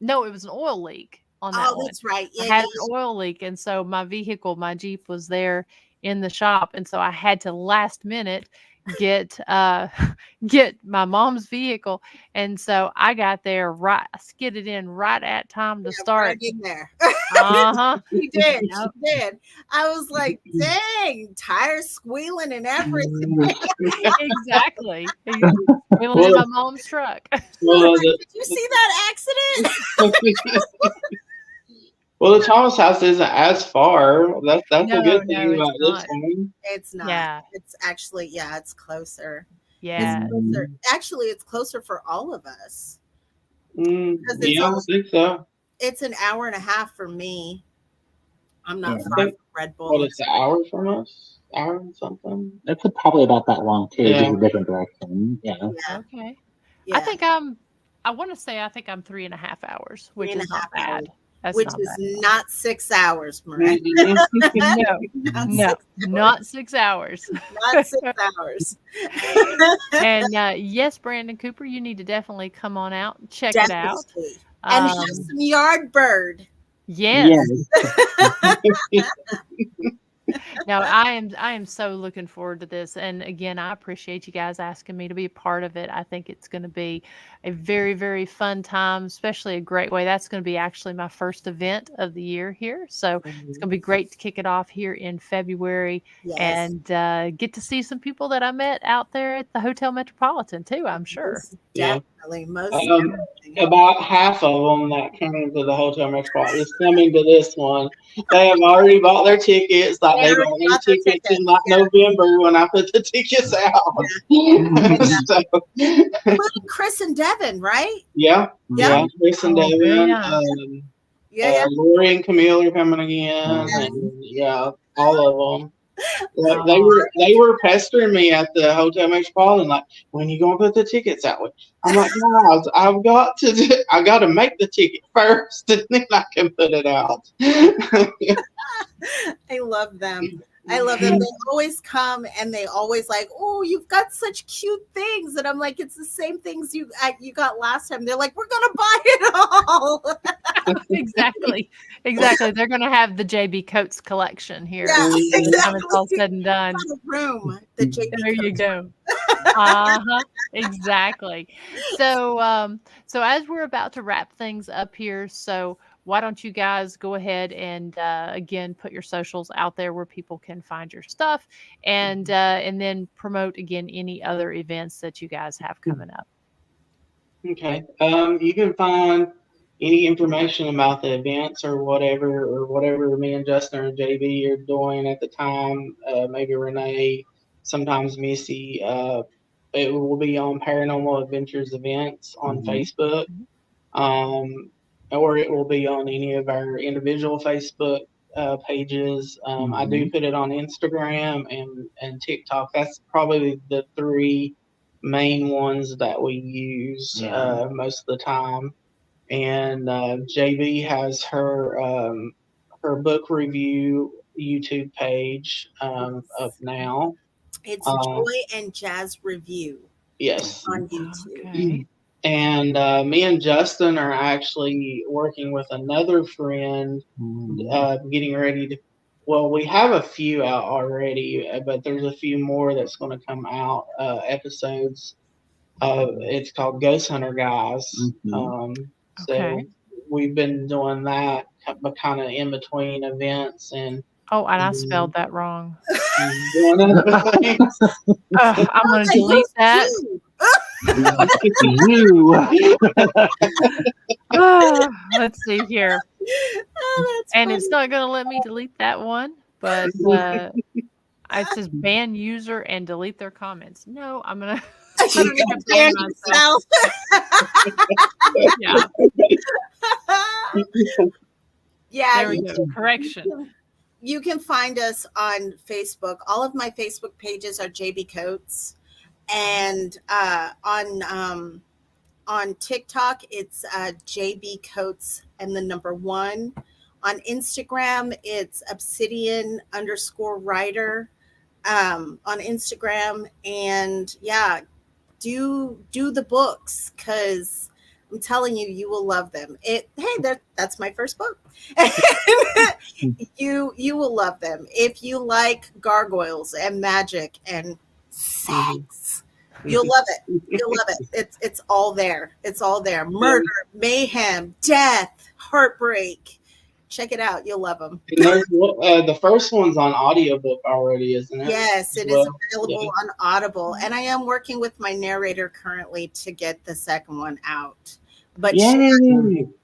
no, it was an oil leak on that one. That's right. I had an oil leak, and so my Jeep was there in the shop, and so I had to last minute get my mom's vehicle, and so I got there I skidded in right at time to start. Right in there. You did. Yep. She did. I was like, dang, tires squealing and everything. Exactly. Squealing in my mom's truck. Did you see that accident? Well, the Thomas house isn't as far. That's a good thing about this one. It's not. Yeah. It's actually, it's closer. Yeah. It's closer. Actually, it's closer for all of us. I think so. It's an hour and a half for me. I'm not far from Red Bull. It's an hour from us? Hour and something? It's probably about that long, too. Just a different direction. Yeah. Okay. Yeah. I want to say I think I'm 3.5 hours, which is not bad. Which is not 6 hours, Miranda. No, not 6 hours. Not 6 hours. And yes, Brandon Cooper, you need to definitely come on out and check it out. And have some yard bird. Yes. Now I am so looking forward to this, and again, I appreciate you guys asking me to be a part of it. I think it's going to be a very, very fun time, especially a great way. That's going to be actually my first event of the year here, so it's going to be great to kick it off here in February and get to see some people that I met out there at the Hotel Metropolitan too. I'm sure. Definitely, about half of them that came into the Hotel Metropolitan is coming to this one. They have already bought their tickets. Like they bought their tickets in November when I put the tickets out. Chris and Devin, right? Yeah, Chris and Devin. Yeah. Lori and Camille are coming again, Yeah. and yeah, all of them. Like, Oh. they were pestering me at the Hotel Metropolitan, like, when you gonna put the tickets out? I'm like, guys, I got to make the ticket first, and then I can put it out. I love them. I love them. They always come and they always like, oh, you've got such cute things. And I'm like, it's the same things you got last time. They're like, we're going to buy it all. Exactly. They're going to have the JB Coates collection here. Yeah, exactly. When it's all said and done. Room, the JB There you Coates go. Exactly. So as we're about to wrap things up here, so why don't you guys go ahead and again put your socials out there where people can find your stuff, and then promote again any other events that you guys have coming up. Okay. You can find any information about the events or whatever me and Justin or JB are doing at the time. Maybe Renee, sometimes Missy. It will be on Paranormal Adventures events on Facebook. Or it will be on any of our individual Facebook pages. I do put it on Instagram and TikTok. That's probably the 3 main ones that we use most of the time. And JB has her book review YouTube page up now. It's Joy and Jazz Review. Yes. On YouTube. Okay. And me and Justin are actually working with another friend, getting ready to. Well, we have a few out already, but there's a few more that's going to come out. Episodes. It's called Ghost Hunter Guys. So we've been doing that, but kind of in between events and. Oh, and I spelled that wrong. Doing other things. I'm going to delete that. Let's see here. And it's not going to let me delete that one, but it says ban user and delete their comments. No, I'm going to ban myself. Yeah. There we go. Correction. You can find us on Facebook. All of my Facebook pages are JB Coates. And on TikTok, it's JB Coates and the number 1. On Instagram, it's Obsidian_writer on Instagram. And yeah, do the books, because I'm telling you, you will love them. That's my first book. You will love them. If you like gargoyles and magic and sex, you'll love it. You'll love it. It's all there. It's all there. Murder, mayhem, death, heartbreak. Check it out. You'll love them. The first one's on audiobook already, isn't it? Yes, it is available on Audible. And I am working with my narrator currently to get the second one out. But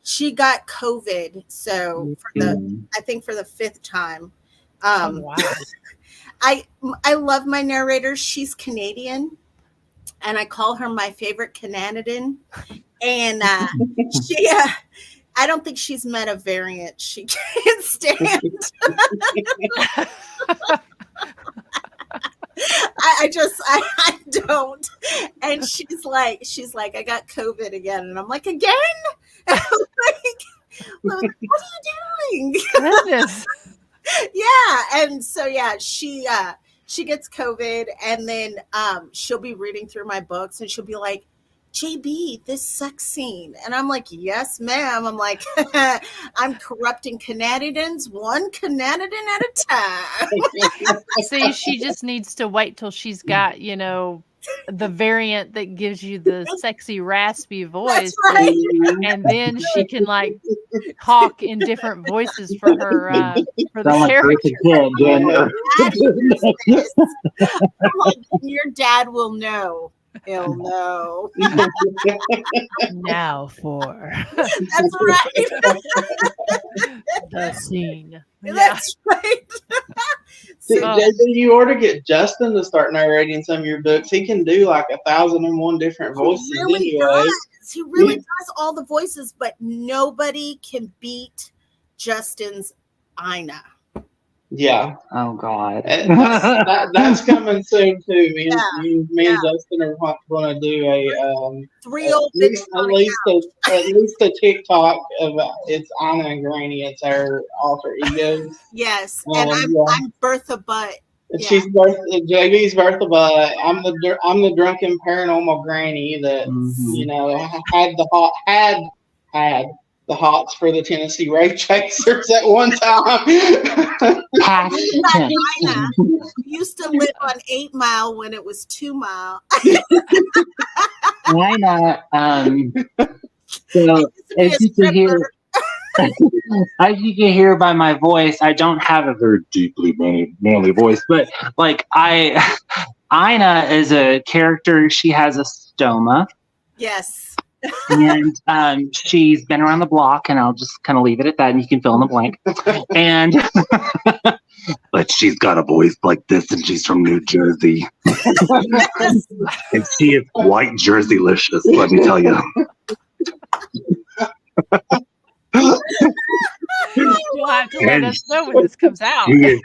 she got COVID, so I think for the 5th time. Wow. I love my narrator. She's Canadian, and I call her my favorite Canadian. And I don't think she's met a variant she can't stand. I don't. And she's like, I got COVID again. And I'm like, again? What are you doing? Goodness. Yeah. And so, she gets COVID, and then she'll be reading through my books, and she'll be like, JB, this sex scene. And I'm like, yes, ma'am. I'm like, I'm corrupting Canadians, one Canadian at a time. See, she just needs to wait till she's got, the variant that gives you the sexy, raspy voice. That's right. And then she can talk in different voices for her for the character. Your dad will know. He'll know. Now for that's right. the scene. That's right. See, JB, you ought to get Justin to start narrating some of your books. He can do 1,001 different voices. He really does all the voices, but nobody can beat Justin's Ina. Yeah. Oh God. That's coming soon too. Me Yeah, and Justin are going to do a 3 old bitches at on a least couch. at least a TikTok of it's Anna and Granny. It's our alter egos. Yes, and I'm Bertha Butt. And she's JB's Bertha, but I'm the drunken paranormal granny that you know had the hots for the Tennessee Ray Chasers at one time. Ina used to live on 8 Mile when it was 2 Mile. Why not? So as you can hear by my voice, I don't have a very deeply manly voice, but like Ina is a character. She has a stoma. Yes. And she's been around the block, and I'll just kind of leave it at that, and you can fill in the blank. And but she's got a voice like this, and she's from New Jersey, and she is white Jersey-licious. Let me tell you. You'll have to let us know when this comes out. She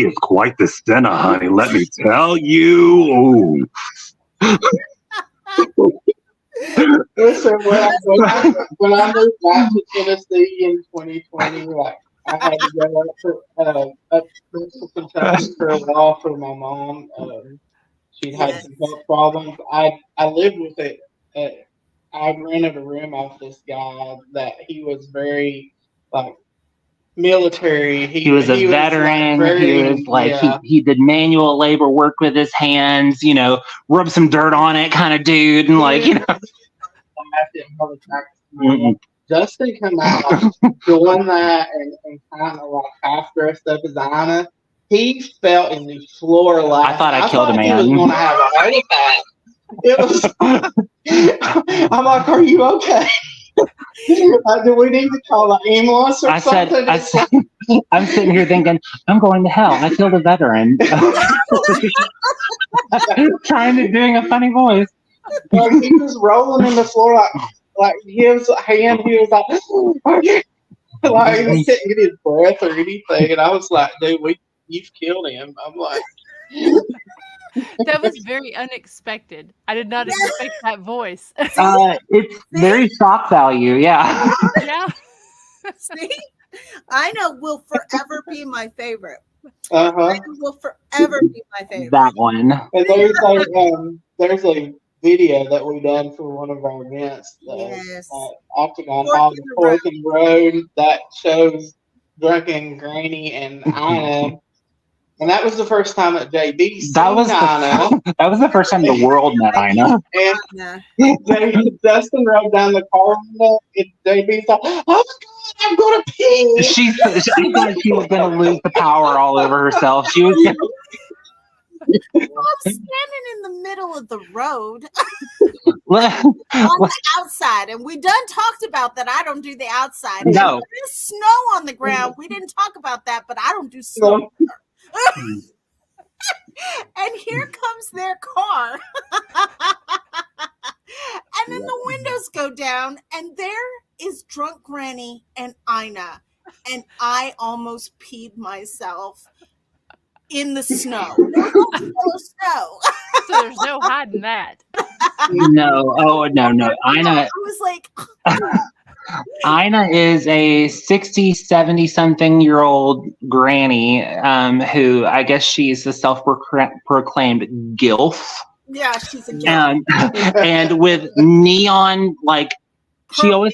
is quite the stunner, honey. Let me tell you. Listen, when I moved back to Tennessee in 2020, like I had to go up to Kentucky for a while for my mom. She'd had some health problems. I lived with it. I rented a room off this guy that he was very like military. He was a veteran. He did manual labor work with his hands, you know, rub some dirt on it kind of dude. And like, you know. Justin come out doing that and kind of like half dressed up as Ina. He fell in the floor laughing. I thought I killed a man. He was going to have a heart attack. It was. I'm like, are you okay? Do we need to call an ambulance or something? I'm sitting here thinking, I'm going to hell. I killed a veteran. Doing a funny voice. Like, he was rolling in the floor like his hand. He was like he couldn't get his breath or anything. And I was like, dude, you've killed him. I'm like. That was very unexpected. I did not expect that voice. It's very shock value, yeah. Yeah. See? Ina will forever be my favorite. Uh-huh. Ina will forever be my favorite. That one. And there's a video that we done for one of our events. Octagon Hall, Forking Road, that shows Drunken Granny and Ina. And that was the first time that JB seen Ina. That was the first time the world met Ina. And Justin rode down the car and JB's like, oh my God, I'm going to pee. She thought she was going to lose the power all over herself. She was gonna... I'm standing in the middle of the road on the outside, and we done talked about that. I don't do the outside. No. There's snow on the ground. We didn't talk about that, but I don't do snow. And here comes their car. And then the windows go down, and there is drunk Granny and Ina. And I almost peed myself in the snow. Snow. So there's no hiding that. No. Oh, no. Ina. I was like... Ina is a 60, 70-something-year-old granny who I guess she's a self-proclaimed gilf. Yeah, she's a gilf. And with neon, like, purple. She always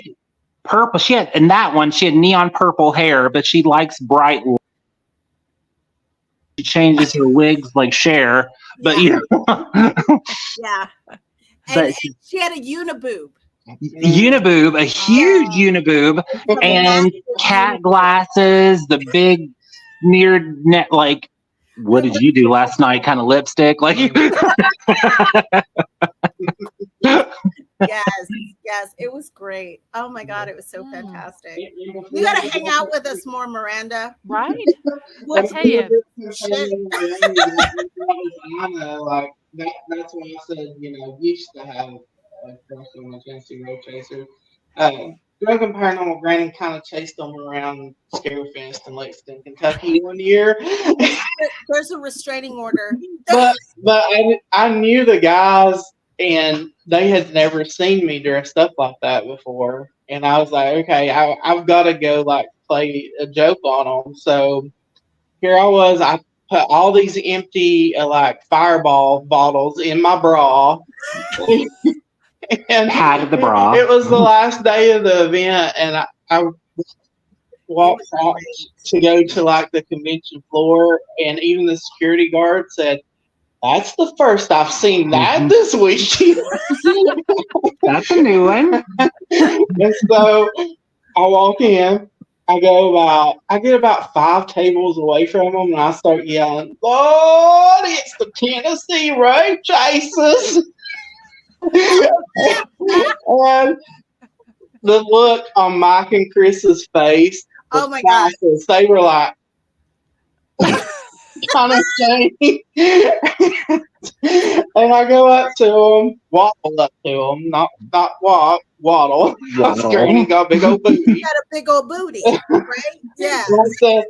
purple. She had neon purple hair, but she likes bright light. She changes her wigs like Cher, but you know. Yeah. And she had a uniboob. A huge uniboob, and cat glasses, the big smeared net, like, what did you do last night kind of lipstick? Like, Yes, it was great. Oh my God, it was so fantastic. You got to hang out with us more, Miranda. Right? We'll tell you. Like, that's why I said, you know, you used to have a crush on the Tennessee Road Chaser. Greg and Paranormal Granny kind of chased them around Scarefest in Lexington, Kentucky one year. There's a restraining order. but I knew the guys, and they had never seen me dressed up like that before. And I was like, okay, I've got to go like play a joke on them. So here I was. I put all these empty like Fireball bottles in my bra. And Had the bra. It was the last day of the event, and I walked out to go to like the convention floor, and even the security guard said, "That's the first I've seen that this weekend." That's a new one. And so I walk in. I get about 5 tables away from them, and I start yelling, "Lord, it's the Tennessee Road Chasers!" And the look on Mike and Chris's face. Oh my God. They were like, kind of saying. And I go up to them, waddle up to them, not walk, waddle. Granny got a big old booty. You got a big old booty, right? Yeah. And I said,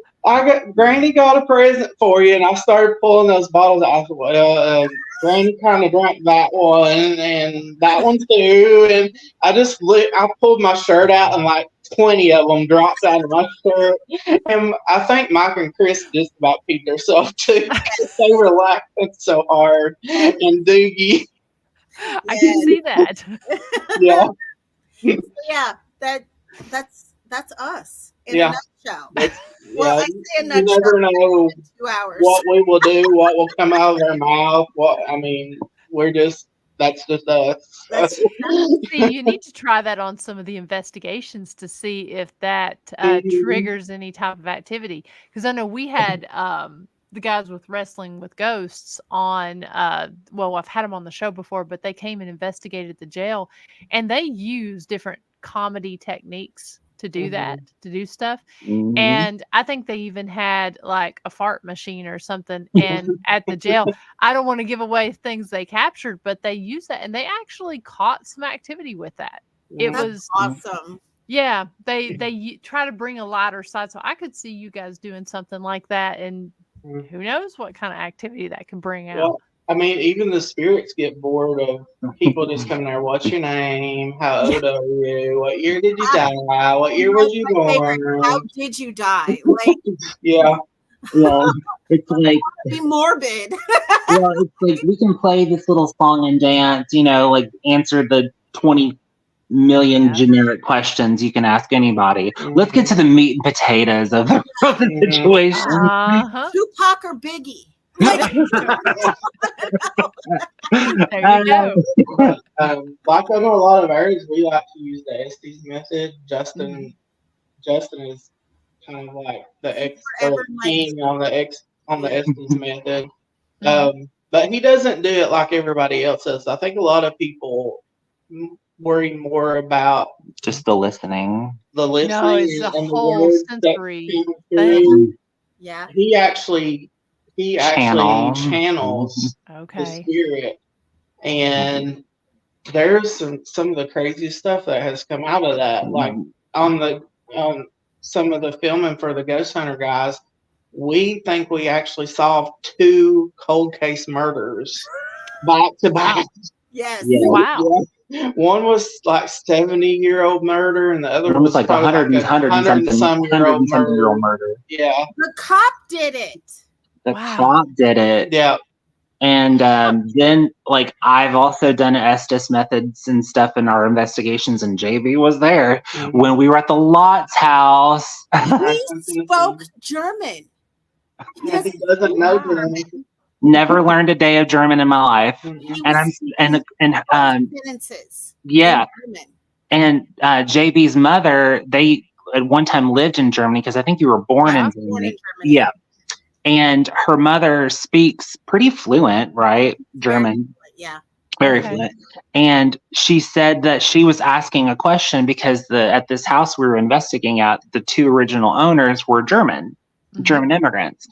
Granny got a present for you, and I started pulling those bottles out. I said, well, Granny kind of drank that one and that one too, and I pulled my shirt out, and like 20 of them dropped out of my shirt, and I think Mike and Chris just about peed themselves too. They were laughing so hard, and Doogie. I can see that. Yeah. Yeah, that's us in Yeah. a nutshell. Well, I say a you nutshell never know in 2 hours. what we will do, what will come out of our mouth. That's just us. That's See, you need to try that on some of the investigations to see if that triggers any type of activity. Because I know we had the guys with Wrestling with Ghosts on. I've had them on the show before, but they came and investigated the jail, and they use different comedy techniques to do that, to do stuff. Mhm. And I think they even had like a fart machine or something and at the jail. I don't want to give away things they captured, but they used that, and they actually caught some activity with that. It That's was awesome. Yeah, they try to bring a lighter side, so I could see you guys doing something like that, and who knows what kind of activity that can bring out. Well, I mean, even the spirits get bored of people just coming there. What's your name? How old are you? What year did you die? What year was you born? How did you die? Like, Yeah. Well, it's like, be morbid. well, it's like we can play this little song and dance, like answer the 20 million generic questions you can ask anybody. Let's get to the meat and potatoes of the situation. Tupac or Biggie? There you go. Like I know a lot of areas, we like to use the Estes method. Justin is kind of like the expert king on the Estes method. But he doesn't do it like everybody else does. I think a lot of people worry more about just the listening. No, it's the whole sensory thing. Yeah. He actually channels the spirit, and there's some of the craziest stuff that has come out of that. Like on some of the filming for the Ghost Hunter guys, we think we actually solved 2 cold case murders back to back. Yes. Yeah. Wow. Yeah. One was like 70-year-old murder, and the other one was like 100 and some year old murder. Yeah. The cop did it. The cop did it. Yeah. And then, like, I've also done Estes methods and stuff in our investigations, and JB was there when we were at the Lott's house. He spoke German. Yeah, he doesn't know German. Never learned a day of German in my life, and sentences. Yeah, and JB's mother, they at one time lived in Germany because I think you were born in Germany. Yeah. And her mother speaks pretty fluent, right? German. Yeah. Very fluent. And she said that she was asking a question because at this house we were investigating at, the 2 original owners were German immigrants.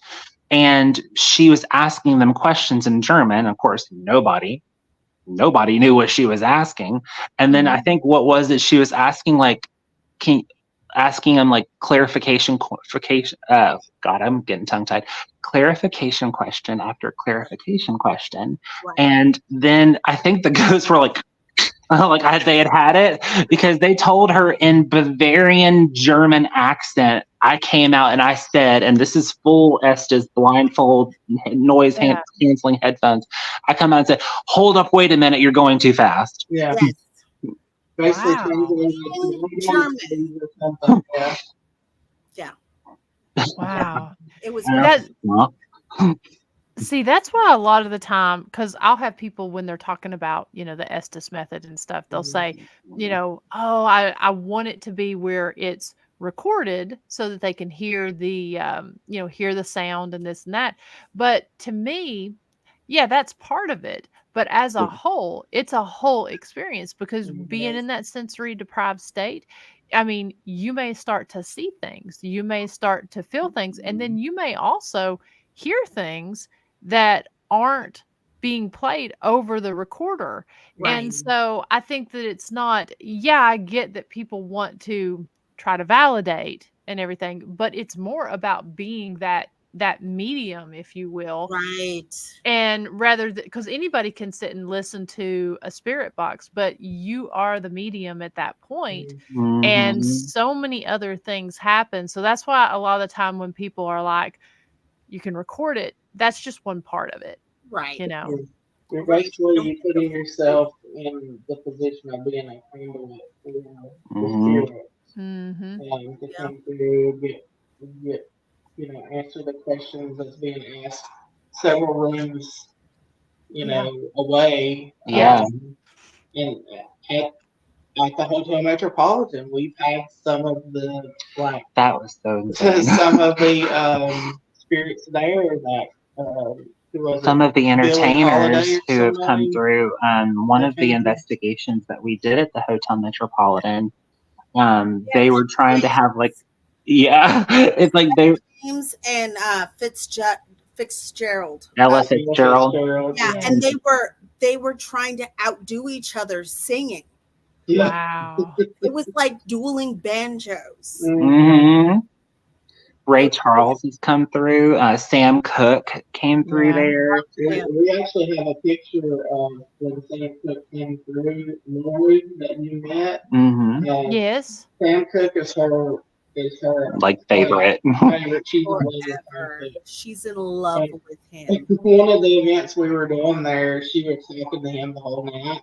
And she was asking them questions in German. Of course, nobody knew what she was asking. And then I think what was it? She was asking, like, asking him like clarification. God, I'm getting tongue tied. Clarification question after clarification question, Right. and then I think the ghosts were like. They had it because they told her in Bavarian German accent. I came out and I said, and this is full Esta's blindfold noise canceling headphones. I come out and said, "Hold up, wait a minute, you're going too fast." Yeah. Yes. Basically, Wow. translating or something. Yeah. Wow. It was See, that's why a lot of the time, because I'll have people when they're talking about, the Estes method and stuff, they'll say, oh, I want it to be where it's recorded so that they can hear the, hear the sound and this and that. But to me, yeah, that's part of it. But as a whole, it's a whole experience because being in that sensory deprived state, I mean, you may start to see things, you may start to feel things, and then you may also hear things that aren't being played over the recorder. Right. And so I think that it's not, I get that people want to try to validate and everything, but it's more about being that medium, if you will. right. And rather because anybody can sit and listen to a spirit box, but you are the medium at that point. And so many other things happen. So that's why a lot of the time when people are like, you can record it, that's just one part of it. Right. You're basically putting yourself in the position of being a conduit for the spirit. And to come through, get answer the questions that's being asked several rooms, away. Yeah. And at the Hotel Metropolitan, we've had some of the that was so insane. some of the spirits there that some of the entertainers Holiday or who have come somebody. through. One of the Okay. investigations that we did at the Hotel Metropolitan, they were trying to have it's like they James and Fitzgerald. Ella Fitzgerald. Yeah, and they were trying to outdo each other singing. Yeah. Wow. It was like dueling banjos. Mm-hmm. Ray Charles has come through. Sam Cooke came through there. We actually have a picture of when Sam Cooke came through. Lori that you met. Yes. Sam Cooke is her favorite. She's in love with him. One of the events we were doing there, she was talking to him the whole night.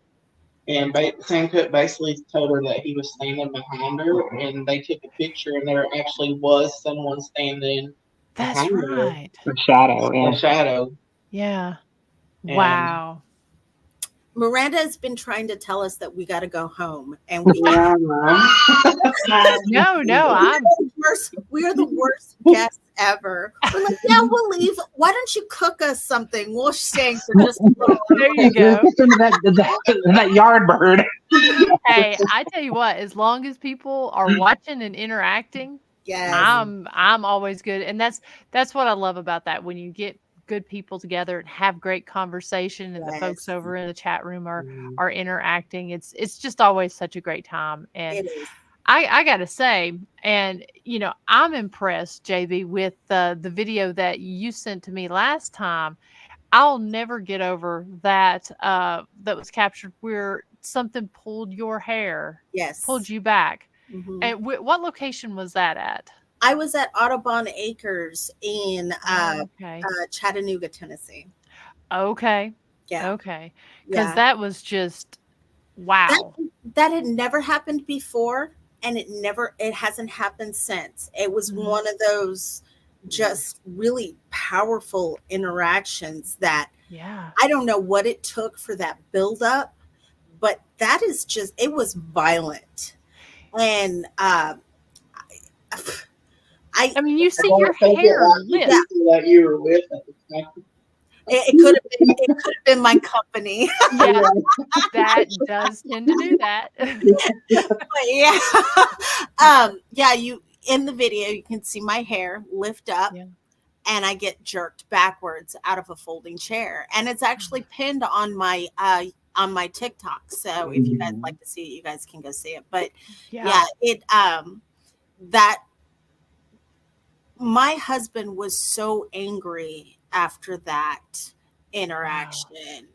And Sam Cooke basically told her that he was standing behind her, and they took a picture, and there actually was someone standing That's behind her. right. A shadow. A shadow. Yeah. And Wow. Miranda has been trying to tell us that we got to go home, and we No, we are the worst guests ever. We're like, yeah, we'll leave. Why don't you cook us something? We'll stay for just a little. There you go. that yard bird. Hey, I tell you what, as long as people are watching and interacting, Yes. I'm always good. And that's what I love about that. When you get good people together and have great conversation, and the folks over in the chat room are interacting, it's just always such a great time. And It is. I gotta say, and I'm impressed, JB, with the video that you sent to me last time. I'll never get over that that was captured where something pulled your hair, pulled you back. And what location was that at? I was at Audubon Acres in Chattanooga, Tennessee. Okay. Yeah. Okay. Because that was just wow. That had never happened before, and it hasn't happened since. It was one of those just really powerful interactions that I don't know what it took for that buildup, but that is just, it was violent. And I mean, you see your hair lit. That you were with at the time. It could have been my company. Yeah, that does tend to do that. But you in the video you can see my hair lift up, and I get jerked backwards out of a folding chair, and it's actually pinned on my on my TikTok. So if you guys like to see it, you guys can go see it. But Yeah. it that my husband was so angry after that interaction.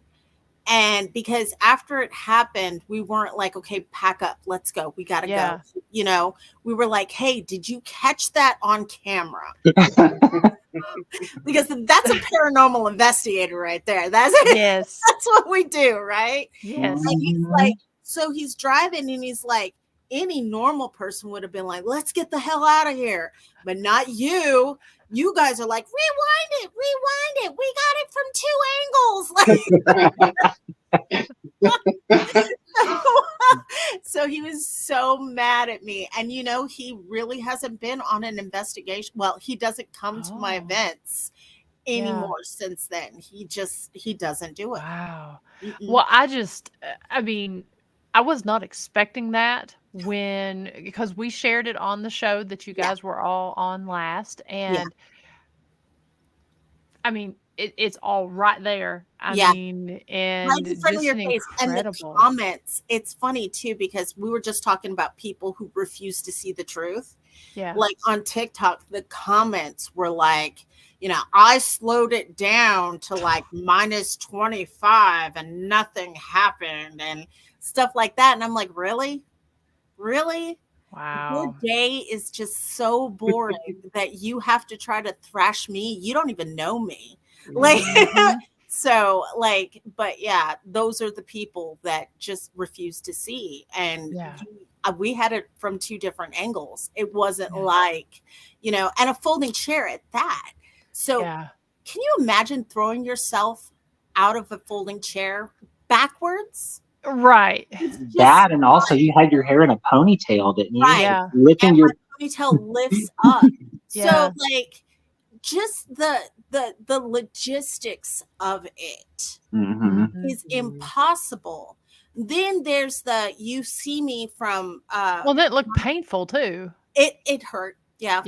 And because after it happened, we weren't like, okay, pack up, let's go. We got to go. You know, we were like, hey, did you catch that on camera? Because that's a paranormal investigator right there. That's Yes. That's what we do, right? Yes. And he's like, so he's driving and he's like, any normal person would have been like, let's get the hell out of here. But not you. You guys are like, rewind it. We got it from 2 angles. Like, so he was so mad at me. And, you know, he really hasn't been on an investigation. Well, he doesn't come to my events anymore since then. He doesn't do it. Wow. Well, I mean, I was not expecting that because we shared it on the show that you guys were all on last. And I mean, it's all right there. I mean, and right in front of your face. Incredible. And the comments, it's funny too, because we were just talking about people who refuse to see the truth. Yeah. Like on TikTok, the comments were like, you know, I slowed it down to like -25 and nothing happened and stuff like that. And I'm like, really? Wow. Your day is just so boring that you have to try to thrash me. You don't even know me. Like, so like, but yeah, those are the people that just refuse to see. And we had it from 2 different angles. It wasn't like, you know, and a folding chair at that. So can you imagine throwing yourself out of a folding chair backwards? Right. That, and also you had your hair in a ponytail, didn't you? Right. Yeah. Lifting and your my ponytail lifts up. So like just the logistics of it is impossible. Then there's you see me from well, that looked painful too. It hurt. Yeah.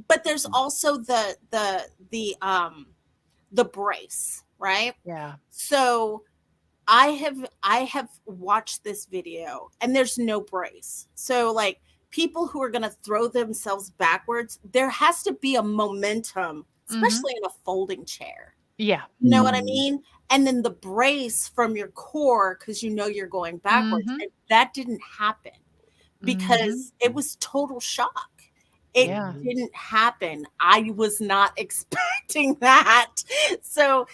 But there's also the brace, right? Yeah. So I have watched this video and there's no brace. So like people who are going to throw themselves backwards, there has to be a momentum, especially in a folding chair. Yeah. You know what I mean? And then the brace from your core, because you know you're going backwards. And that didn't happen because it was total shock. It didn't happen. I was not expecting that. So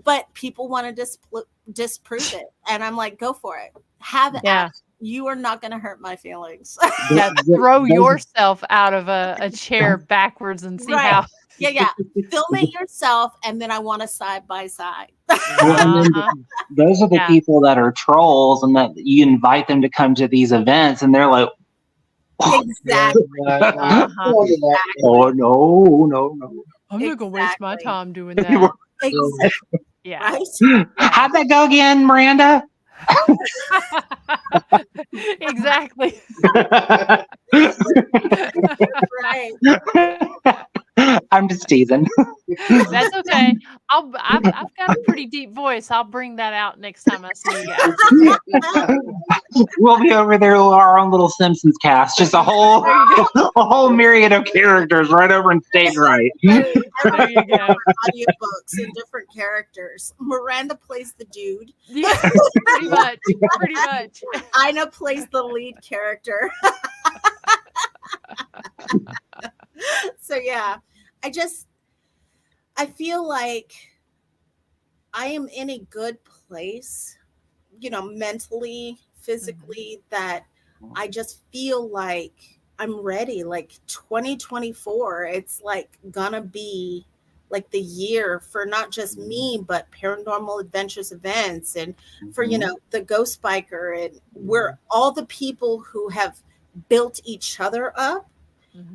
but people want to disprove it. And I'm like, go for it. Have it. You are not going to hurt my feelings. Throw yourself out of a chair backwards and see how. Yeah. Film it yourself. And then I want a side by side. Those are the people that are trolls, and that you invite them to come to these events and they're like, exactly. Oh, no. I'm not going to waste my time doing that. Exactly. Yeah. Right? How'd that go again, Miranda? Exactly. Right. I'm just teasing. That's okay. I've got a pretty deep voice. I'll bring that out next time I see you guys. We'll be over there with our own little Simpsons cast, just a whole myriad of characters right over in stage right. There you go. Audiobooks and different characters. Miranda plays the dude. Yeah, pretty much. Ina plays the lead character. So yeah, I feel like I am in a good place, you know, mentally, physically, that I just feel like I'm ready. Like 2024, it's like gonna be like the year for not just me, but Paranormal Adventures events, and for, you know, the Ghost Biker, and we're all the people who have built each other up.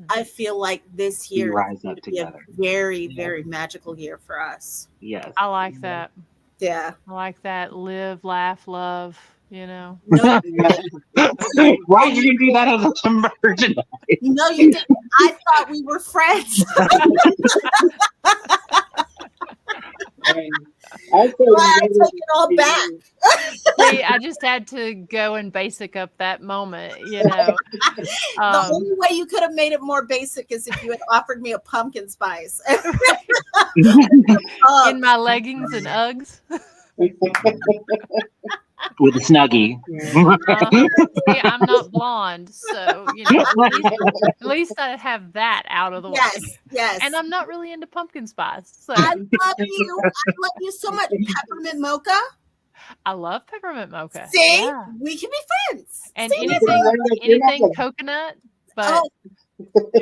I feel like this year rise up is together. A very, very magical year for us. Yes. I like that. Yeah. I like that. Live, laugh, love, you know. No, why did you do that as a conversion? No, you didn't. I thought we were friends. And also, Why I take it all back. See, I just had to go and basic up that moment, The only way you could have made it more basic is if you had offered me a pumpkin spice. In my leggings and Uggs. With a Snuggie. See, I'm not blonde, so at least I have that out of the way. Yes. And I'm not really into pumpkin spice. So I love you. I love you so much. Peppermint mocha. I love peppermint mocha. See, Yeah. we can be friends. And See? anything coconut, but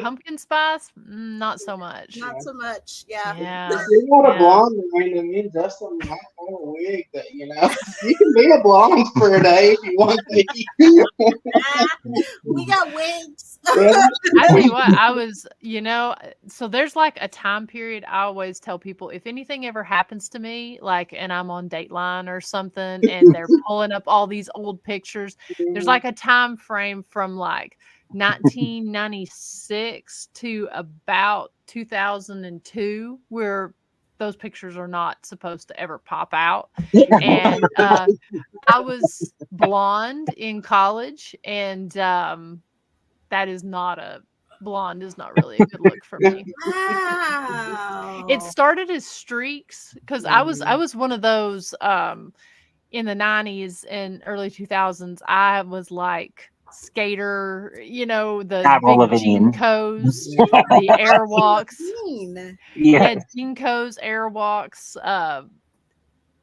pumpkin spice, not so much. Not so much. Yeah. If you're not a blonde, then me and Justin might have a wig that, you can be a blonde for a day if you want to. We got wigs. I tell you what, I was, so there's like a time period I always tell people, if anything ever happens to me, like, and I'm on Dateline or something, and they're pulling up all these old pictures, there's like a time frame from like 1996 to about 2002 where those pictures are not supposed to ever pop out. And I was blonde in college, and that is not blonde is not really a good look for me. Wow. It started as streaks because I was one of those in the 90s and early 2000s. I was like skater, the Avril big Lavigne. Jinkos, the airwalks. Yeah. Jinkos, airwalks,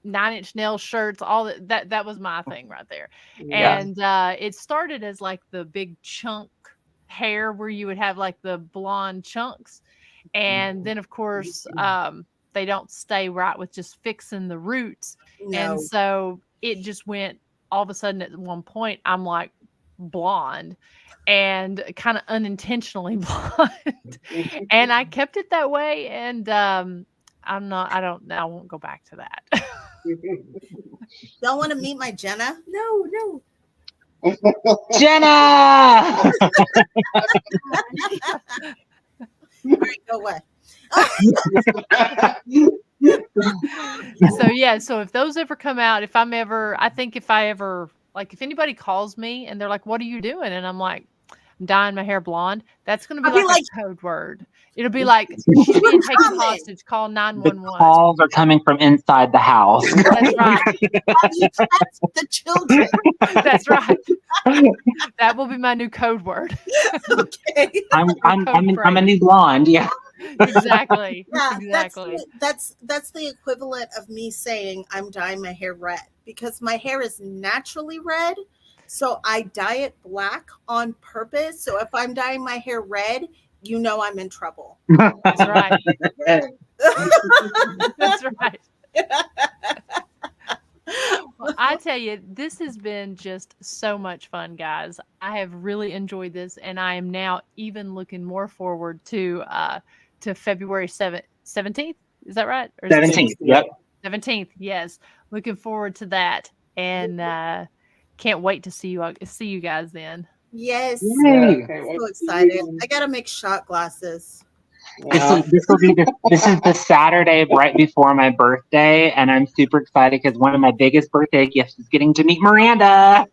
9-inch nail shirts, all that was my thing right there. Yeah. And it started as like the big chunk hair where you would have like the blonde chunks, and then of course they don't stay right with just fixing the roots. And so it just went all of a sudden at one point I'm like blonde, and kind of unintentionally blonde. And I kept it that way, and I won't go back to that. Don't want to meet my Jenna? No. Jenna! All right, go away. So if those ever come out, if anybody calls me and they're like, what are you doing? And I'm like, I'm dyeing my hair blonde. That's going to be like a code word. It'll be like, she's being taken hostage, call 911. The calls are coming from inside the house. That's right. You touched the children. That's right. That will be my new code word. Okay. I'm a new blonde. Yeah. Exactly. Yeah, exactly. That's the equivalent of me saying I'm dyeing my hair red, because my hair is naturally red. So I dye it black on purpose. So if I'm dyeing my hair red, I'm in trouble. That's right. That's right. Well, I tell you, this has been just so much fun, guys. I have really enjoyed this, and I am now even looking more forward to February 17th. Is that right? Or 17th. Yep. 17th. Yes. Looking forward to that, and can't wait to see you guys then. Yes. Yay. I'm so excited. I gotta make shot glasses. This is the Saturday right before my birthday, and I'm super excited because one of my biggest birthday gifts is getting to meet Miranda.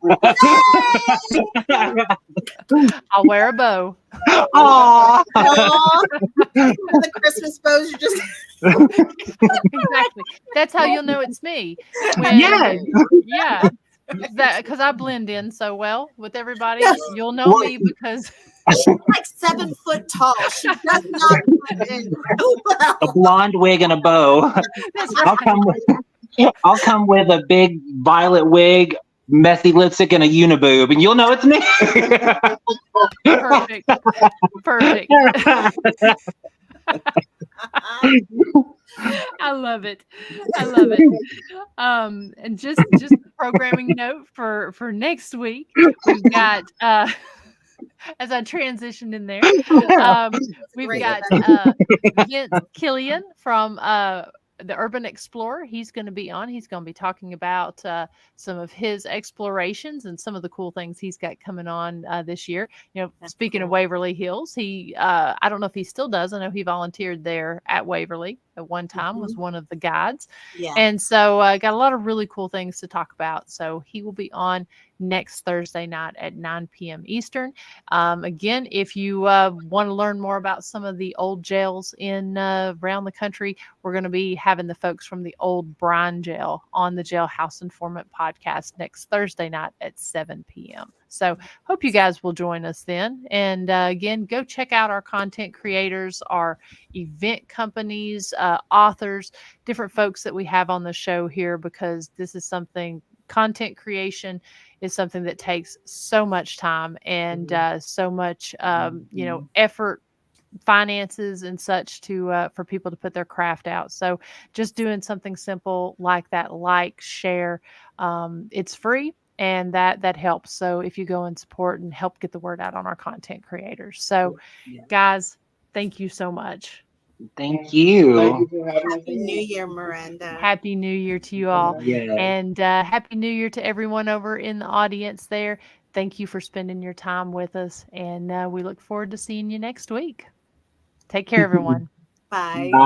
I'll wear a bow. Aww. The Christmas bows are just Exactly. That's how you'll know it's me. Yeah. Because I blend in so well with everybody. You'll know me because she's like 7 foot tall. She does not blend in well. A blonde wig and a bow. That's right. I'll come with a big violet wig, messy lipstick, and a uniboob, and you'll know it's me. Perfect. I love it. And just a programming note for next week, we've got as I transitioned in there, we've got Vince Killian from the urban explorer, he's going to be on. He's going to be talking about some of his explorations and some of the cool things he's got coming on this year. You know, That's speaking of cool. Waverly Hills, he I don't know if he still does. I know he volunteered there at Waverly at one time, was one of the guides. Yeah. And so got a lot of really cool things to talk about. So he will be on next Thursday night at 9 p.m. Eastern. Again, if you want to learn more about some of the old jails in around the country, we're going to be having the folks from the old Bryan Jail on the Jailhouse Informant podcast next Thursday night at 7 p.m. So hope you guys will join us then. And again, go check out our content creators, our event companies, authors, different folks that we have on the show here, because this is something, content creation is something that takes so much time and so much, you know, effort, finances and such to for people to put their craft out. So just doing something simple like that, like, share, it's free, and that helps. So if you go and support and help get the word out on our content creators. So guys, thank you so much. Thank you. Thank you for having us. Happy New Year, Miranda. Happy New Year to you all. Yeah. And Happy New Year to everyone over in the audience there. Thank you for spending your time with us. And we look forward to seeing you next week. Take care, everyone. Bye. Bye.